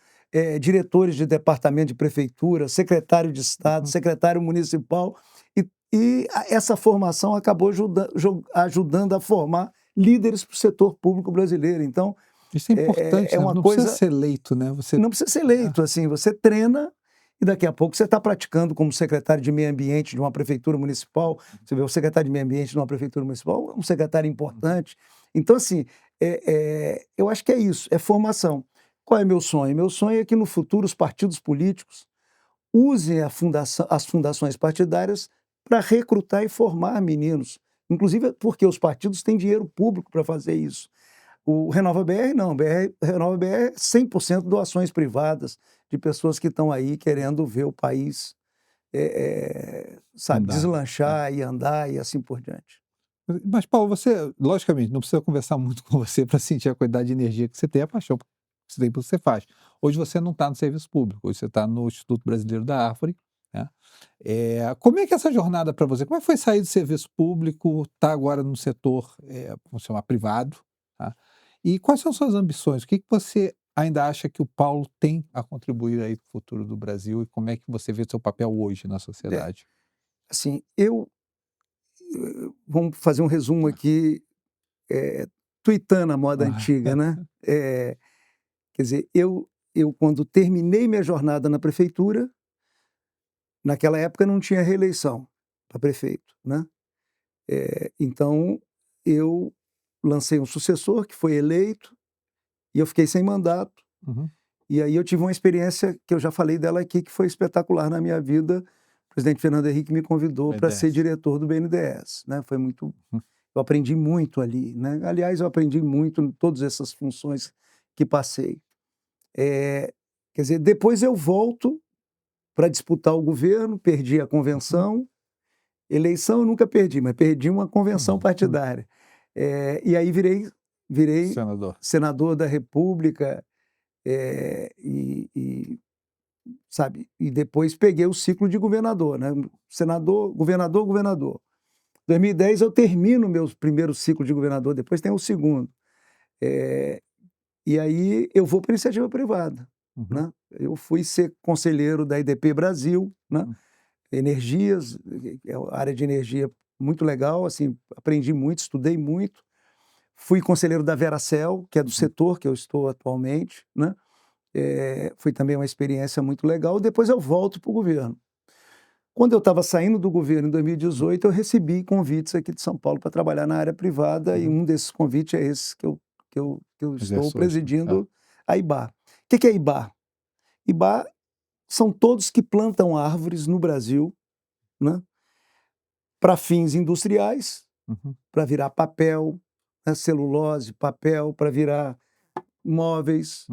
diretores de departamento de prefeitura, secretário de Estado, secretário municipal, e essa formação acabou ajudando a formar líderes para o setor público brasileiro. Então, Isso é importante, uma não coisa... precisa ser eleito, né? Não precisa ser eleito, assim, você treina e daqui a pouco você está praticando como secretário de meio ambiente de uma prefeitura municipal. Você vê o secretário de meio ambiente de uma prefeitura municipal, é um secretário importante. Então, assim, eu acho que é isso, é formação. Qual é meu sonho? Meu sonho é que no futuro os partidos políticos usem as fundações partidárias para recrutar e formar meninos. Inclusive porque os partidos têm dinheiro público para fazer isso. O Renova BR não, Renova BR é 100% doações privadas de pessoas que estão aí querendo ver o país, sabe, deslanchar e andar e assim por diante. Mas, Paulo, você, logicamente, não precisa conversar muito com você para sentir a quantidade de energia que você tem, a paixão que você tem pelo que você faz. Hoje você não está no serviço público, hoje você está no Instituto Brasileiro da Árvore, né? Como é que é essa jornada para você? Como é que foi sair do serviço público, estar agora no setor, vamos chamar, privado, tá? E quais são suas ambições? O que você ainda acha que o Paulo tem a contribuir aí para o futuro do Brasil e como é que você vê seu papel hoje na sociedade? Assim, vamos fazer um resumo aqui, tuitando a moda antiga, né? Quer dizer, eu quando terminei minha jornada na prefeitura, naquela época não tinha reeleição para prefeito, né? Então, eu lancei um sucessor que foi eleito e eu fiquei sem mandato. Uhum. E aí eu tive uma experiência que eu já falei dela aqui, que foi espetacular na minha vida. O presidente Fernando Henrique me convidou para ser BNDES. diretor do BNDES, né? Foi muito... Eu aprendi muito ali, né? Aliás, eu aprendi muito em todas essas funções que passei. Quer dizer, depois eu volto para disputar o governo, perdi a convenção. Eleição eu nunca perdi, mas perdi uma convenção partidária. E aí virei senador da República, sabe, e depois peguei o ciclo de governador, né? Senador, governador, governador. 2010 eu termino o meu primeiro ciclo de governador, depois tem o segundo. E aí eu vou para a iniciativa privada, né? Eu fui ser conselheiro da IDP Brasil, né? Energias, é uma área de energia muito legal, assim, aprendi muito, estudei muito. Fui conselheiro da Veracel, que é do setor que eu estou atualmente, né? Foi também uma experiência muito legal. Depois eu volto para o governo. Quando eu estava saindo do governo em 2018, eu recebi convites aqui de São Paulo para trabalhar na área privada e um desses convites é esse que eu estou presidindo, a IBA. O que é IBA? IBA são todos que plantam árvores no Brasil, né? Para fins industriais, para virar papel, né? Celulose, papel, para virar móveis,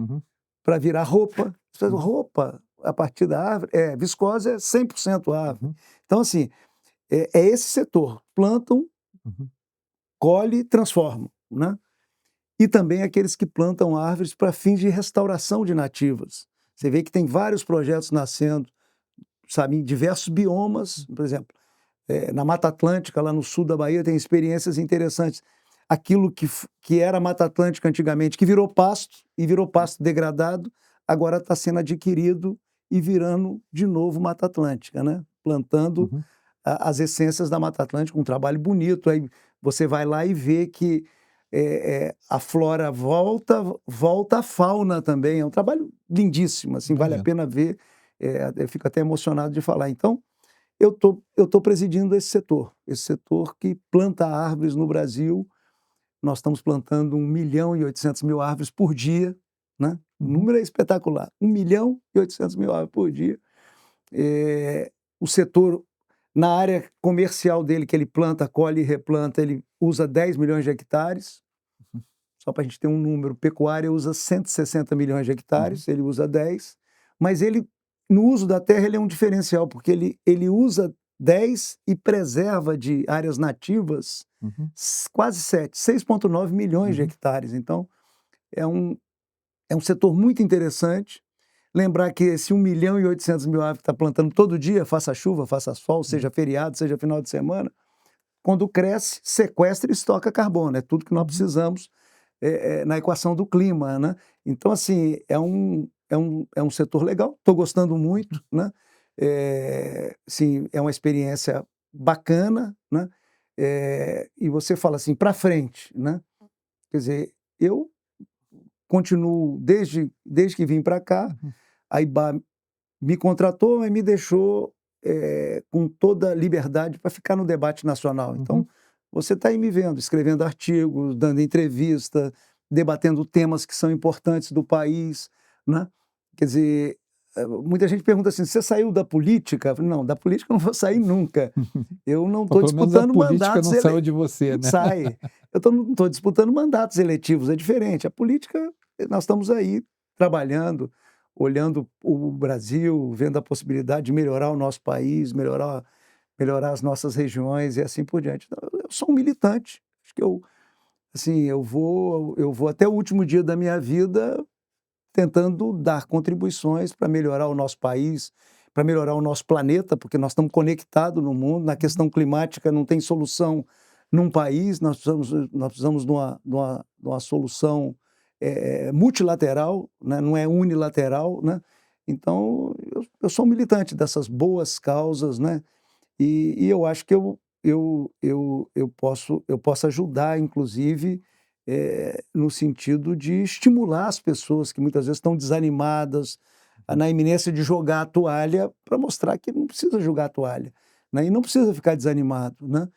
para virar roupa. Roupa a partir da árvore, viscose é 100% árvore. Então, assim, é esse setor. Plantam, colhe, transformam, né? E também aqueles que plantam árvores para fins de restauração de nativas. Você vê que tem vários projetos nascendo, sabe, em diversos biomas, por exemplo, na Mata Atlântica, lá no sul da Bahia, tem experiências interessantes. Aquilo que era Mata Atlântica antigamente, que virou pasto, e virou pasto degradado, agora está sendo adquirido e virando de novo Mata Atlântica, né? Plantando as essências da Mata Atlântica, um trabalho bonito. Aí você vai lá e vê que a flora volta a fauna também. É um trabalho lindíssimo, assim, vale a pena ver. Eu fico até emocionado de falar. Então, eu tô presidindo esse setor que planta árvores no Brasil. Nós estamos plantando 1.800.000 árvores por dia, né? O número é espetacular, 1.800.000 árvores por dia. O setor, na área comercial dele, que ele planta, colhe e replanta, ele usa 10 milhões de hectares. Só para a gente ter um número, pecuária usa 160 milhões de hectares, ele usa 10, mas ele, no uso da terra, ele é um diferencial, porque ele usa 10 e preserva de áreas nativas quase 7, 6,9 milhões de hectares. Então, é um setor muito interessante. Lembrar que esse 1.800.000 árvores que está plantando todo dia, faça chuva, faça sol, seja feriado, seja final de semana, quando cresce, sequestra e estoca carbono. É tudo que nós precisamos na equação do clima, né? Então, assim, é um setor legal, estou gostando muito, né? Sim, é uma experiência bacana, né? E você fala assim, para frente, né? Quer dizer, eu continuo, desde que vim para cá, a IBA me contratou, mas me deixou com toda a liberdade para ficar no debate nacional. Então, você está aí me vendo, escrevendo artigos, dando entrevista, debatendo temas que são importantes do país, né? Quer dizer, muita gente pergunta assim, você saiu da política? Eu falo, não, da política eu não vou sair nunca. Eu não estou disputando mandatos. A política mandatos. não saiu de você, né? Sai. Eu não estou disputando mandatos eletivos, é diferente. A política, nós estamos aí trabalhando, olhando o Brasil, vendo a possibilidade de melhorar o nosso país, melhorar as nossas regiões e assim por diante. Então, eu sou um militante. Acho que eu vou até o último dia da minha vida tentando dar contribuições para melhorar o nosso país, para melhorar o nosso planeta, porque nós estamos conectados no mundo. Na questão climática não tem solução num país, nós precisamos de uma solução multilateral, né? Não é unilateral, né? Então, eu sou um militante dessas boas causas, né? E eu acho que eu posso ajudar, inclusive, no sentido de estimular as pessoas que muitas vezes estão desanimadas, na iminência de jogar a toalha, para mostrar que não precisa jogar a toalha, né? E não precisa ficar desanimado, né?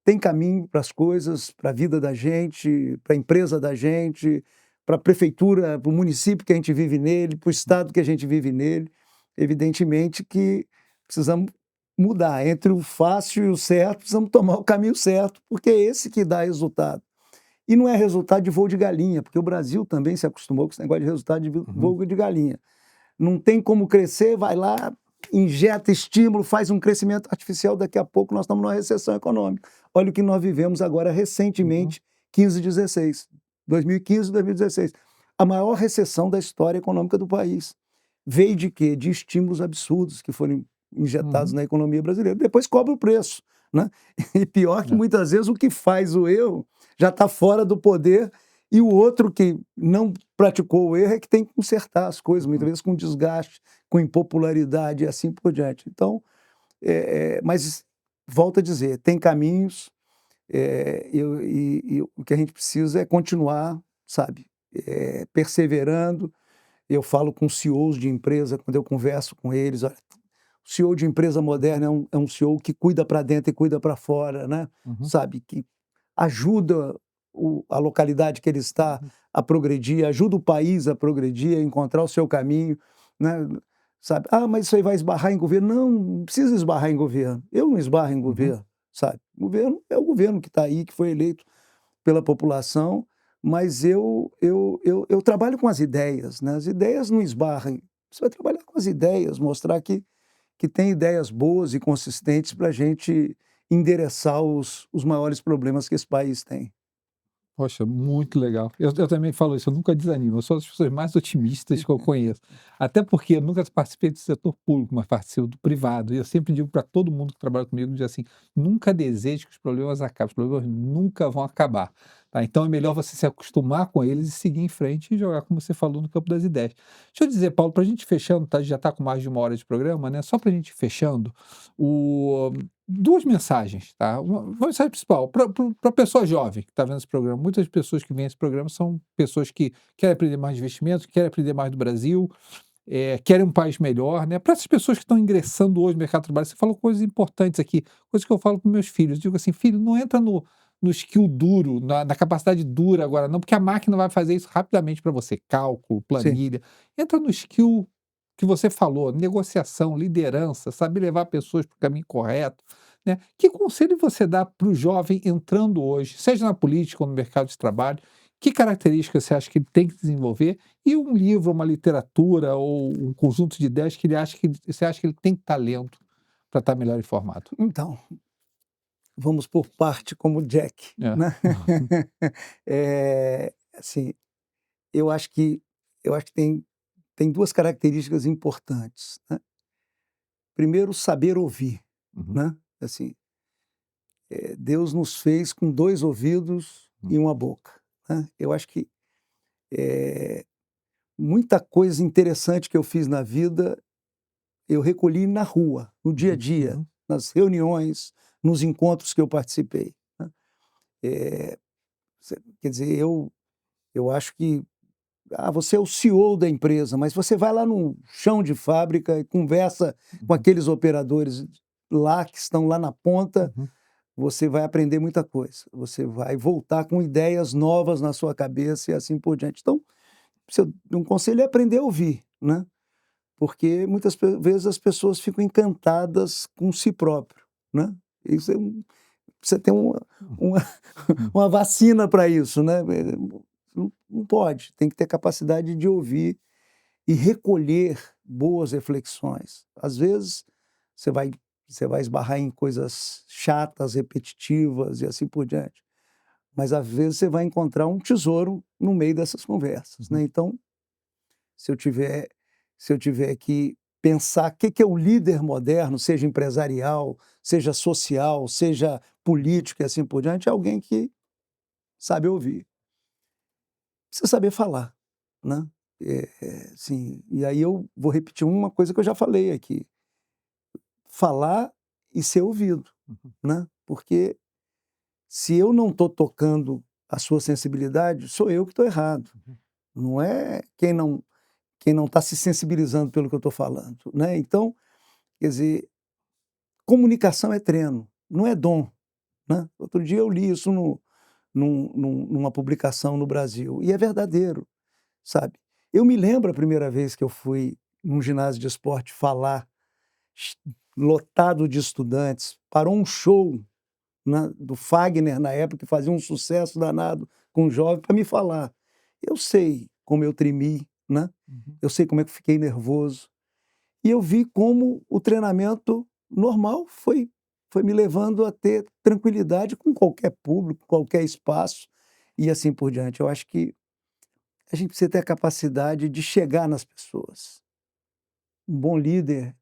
Tem caminho para as coisas, para a vida da gente, para a empresa da gente, para a prefeitura, para o município que a gente vive nele, para o estado que a gente vive nele. Evidentemente que precisamos mudar. Entre o fácil e o certo, precisamos tomar o caminho certo, porque é esse que dá resultado. E não é resultado de voo de galinha, porque o Brasil também se acostumou com esse negócio de resultado de voo de galinha. Não tem como crescer, vai lá, injeta estímulo, faz um crescimento artificial, daqui a pouco nós estamos numa recessão econômica. Olha o que nós vivemos agora recentemente, 2015, 2016. A maior recessão da história econômica do país. Veio de quê? De estímulos absurdos que foram injetados na economia brasileira. Depois cobra o preço, né? E pior que muitas vezes o que faz o erro já está fora do poder e o outro que não praticou o erro é que tem que consertar as coisas, muitas vezes com desgaste, com impopularidade e assim por diante. Então, mas volto a dizer, tem caminhos e o que a gente precisa é continuar, sabe, perseverando. Eu falo com CEOs de empresa, quando eu converso com eles, olha, o CEO de empresa moderna é um CEO que cuida para dentro e cuida para fora, né? Sabe, que ajuda a localidade que ele está a progredir, ajuda o país a progredir, a encontrar o seu caminho, né? Sabe, mas isso aí vai esbarrar em governo. Não precisa esbarrar em governo. Eu não esbarro em governo, sabe? O governo é o governo que está aí, que foi eleito pela população, mas eu trabalho com as ideias, né? As ideias não esbarram. Você vai trabalhar com as ideias, mostrar que tem ideias boas e consistentes para a gente endereçar os maiores problemas que esse país tem. Poxa, muito legal. Eu também falo isso, eu nunca desanimo, eu sou das pessoas mais otimistas que eu conheço. Até porque eu nunca participei do setor público, mas participo do privado. E eu sempre digo para todo mundo que trabalha comigo, diz assim, nunca deseje que os problemas acabem, os problemas nunca vão acabar. Tá? Então é melhor você se acostumar com eles e seguir em frente e jogar, como você falou, no campo das ideias. Deixa eu dizer, Paulo, para a gente fechando, tá? Já está com mais de 1 hora de programa, né? Só para a gente ir fechando, duas mensagens, tá? Uma mensagem principal, para a pessoa jovem que está vendo esse programa. Muitas pessoas que vêm a esse programa são pessoas que querem aprender mais de investimentos, querem aprender mais do Brasil, querem um país melhor, né? Para essas pessoas que estão ingressando hoje no mercado de trabalho, você falou coisas importantes aqui, coisas que eu falo para meus filhos. Eu digo assim, filho, não entra no skill duro, na capacidade dura agora, não, porque a máquina vai fazer isso rapidamente para você, cálculo, Sim. planilha. Entra no skill que você falou, negociação, liderança, saber levar pessoas para o caminho correto, né? Que conselho você dá para o jovem entrando hoje, seja na política ou no mercado de trabalho? Que características você acha que ele tem que desenvolver? E um livro, uma literatura ou um conjunto de ideias que você acha que ele tem talento para estar melhor informado? Então, vamos por parte como Jack, É. né. Assim, eu acho que tem 2 características importantes, né. Primeiro, saber ouvir, Uhum, né. Assim, Deus nos fez com 2 ouvidos uhum, e uma boca, né. Eu acho que, eh, muita coisa interessante que eu fiz na vida, eu recolhi na rua, no dia a uhum, dia, uhum, nas reuniões, nos encontros que eu participei, né. Eh, quer dizer, eu acho que você é o CEO da empresa, mas você vai lá no chão de fábrica e conversa com uhum, aqueles operadores lá que estão lá na ponta, uhum, você vai aprender muita coisa. Você vai voltar com ideias novas na sua cabeça e assim por diante. Então, um conselho é aprender a ouvir, né? Porque muitas vezes as pessoas ficam encantadas com si próprio, né? Isso precisa ter uma, uhum, uma vacina para isso, né? Não pode, tem que ter capacidade de ouvir e recolher boas reflexões. Às vezes, você vai você vai esbarrar em coisas chatas, repetitivas e assim por diante, mas às vezes você vai encontrar um tesouro no meio dessas conversas, né. uhum, Então, se eu tiver se eu tiver que pensar o que que é o líder moderno, seja empresarial, seja social, seja político e assim por diante, é alguém que sabe ouvir. Precisa saber falar, né. Sim, e aí eu vou repetir uma coisa que eu já falei aqui, falar e ser ouvido, uhum, né, porque se eu não estou tocando a sua sensibilidade, sou eu que estou errado, uhum. não é quem não está se sensibilizando pelo que eu estou falando, né. Então, quer dizer, comunicação é treino, não é dom, né. Outro dia eu li isso numa publicação no Brasil, e é verdadeiro. Sabe. Eu me lembro a primeira vez que eu fui num ginásio de esporte falar, ch lotado de estudantes, parou um show, né, do Fagner na época, que fazia um sucesso danado com o jovem, para me falar. Eu sei como eu tremi, né, Uhum. eu sei como é que eu fiquei nervoso, e eu vi como o treinamento normal foi me levando a ter tranquilidade com qualquer público, qualquer espaço, e assim por diante. Eu acho que a gente precisa ter a capacidade de chegar nas pessoas. Um bom líder,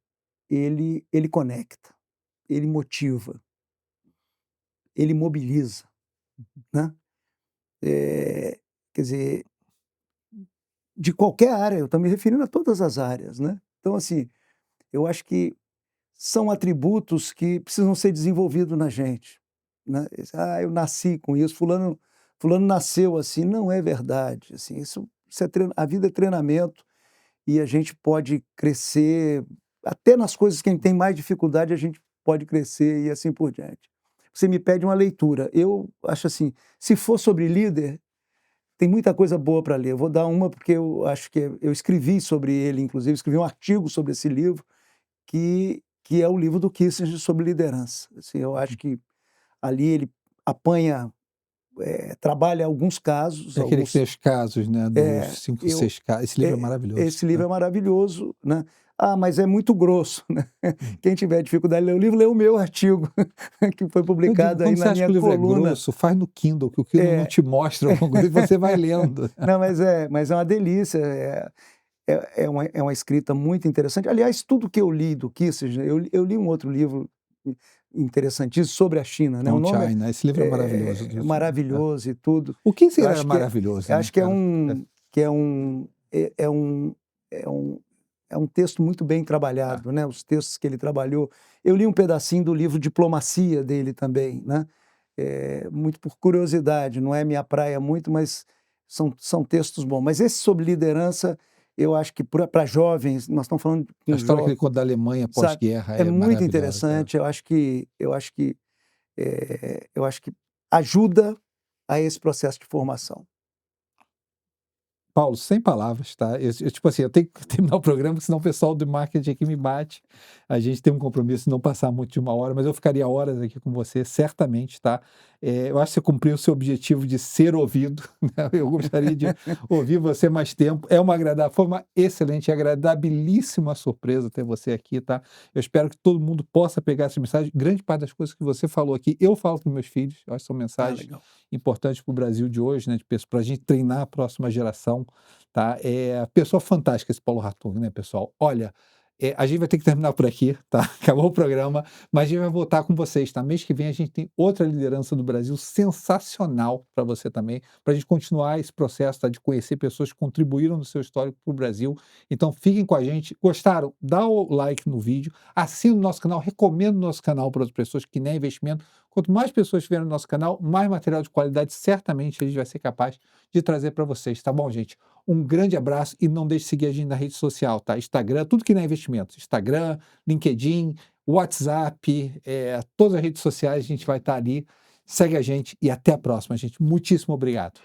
ele conecta, ele motiva, ele mobiliza, né. Eh, Quer dizer, de qualquer área, eu estou me referindo a todas as áreas, né. Então, assim, eu acho que são atributos que precisam ser desenvolvidos na gente, né. Eu nasci com isso, fulano nasceu assim", não é verdade, assim, isso é a vida é treinamento. E a gente pode crescer, até nas coisas que a gente tem mais dificuldade, a gente pode crescer e assim por diante. Você me pede uma leitura, eu acho assim, se for sobre líder, tem muita coisa boa para ler. Eu vou dar uma porque eu acho que eu escrevi sobre ele, inclusive escrevi um artigo sobre esse livro, que é o livro do Kissinger sobre liderança. Assim, eu acho que ali ele apanha, trabalha alguns casos, É aquele que tem alguns os casos, né, dos é, 5, eu 6 casos. Esse livro é maravilhoso, esse livro né. é maravilhoso, né. "Ah, mas é muito grosso", né. Hum. Quem tiver dificuldade de ler o livro, lê o meu artigo, que foi Eu digo, publicado aí quando você na acha que minha o livro é coluna. grosso, faz no Kindle, que o Kindle não É. te mostra alguma coisa e você vai lendo. Não, mas é uma delícia, é uma escrita muito interessante. Aliás, tudo que eu li do Kissinger, eu li um outro livro interessantíssimo sobre a China, né, o On nome China, esse livro é maravilhoso. é maravilhoso e tudo. O Eu Kissinger era acho que maravilhoso, eu né, acho que é cara. um que é um é um é um é um texto muito bem É. trabalhado, né, os textos que ele trabalhou. Eu li um pedacinho do livro Diplomacia dele também, né, muito por curiosidade, não é minha praia muito, mas são textos bons. Mas esse sobre liderança, Eu acho que para jovens, nós estamos falando A com história que ele jovens, conta da Alemanha sabe? pós-guerra É é muito maravilhosa, cara. interessante. Eu acho que ajuda a esse processo de formação. Paulo, sem palavras, tá? Tipo assim, eu tenho que terminar o programa, porque senão o pessoal do marketing aqui me bate. A gente tem um compromisso de não passar muito de 1 hora, mas eu ficaria horas aqui com você, certamente, tá? Eu acho que você cumpriu o seu objetivo de ser ouvido, né? Eu gostaria de ouvir você mais tempo. Foi uma excelente e agradabilíssima surpresa ter você aqui, tá? Eu espero que todo mundo possa pegar essa mensagem. Grande parte das coisas que você falou aqui, eu falo para meus filhos. Eu acho que são mensagens Legal. importantes para o Brasil de hoje, né? Para a gente treinar a próxima geração. Tá? Pessoa fantástica esse Paulo Hartung, né, pessoal? Olha, a gente vai ter que terminar por aqui, tá? Acabou o programa, mas a gente vai voltar com vocês, tá? Mês que vem a gente tem outra liderança do Brasil sensacional para você também, para a gente continuar esse processo, tá? De conhecer pessoas que contribuíram no seu histórico para o Brasil. Então fiquem com a gente. Gostaram? Dá o like no vídeo, assina o nosso canal, recomenda o nosso canal para outras pessoas, que nem investimento. Quanto mais pessoas tiverem no nosso canal, mais material de qualidade certamente a gente vai ser capaz de trazer para vocês, tá bom, gente? Um grande abraço e não deixe de seguir a gente na rede social, tá? Instagram, tudo que não é investimento. Instagram, LinkedIn, WhatsApp, todas as redes sociais, a gente vai estar ali. Segue a gente e até a próxima, gente. Muitíssimo obrigado.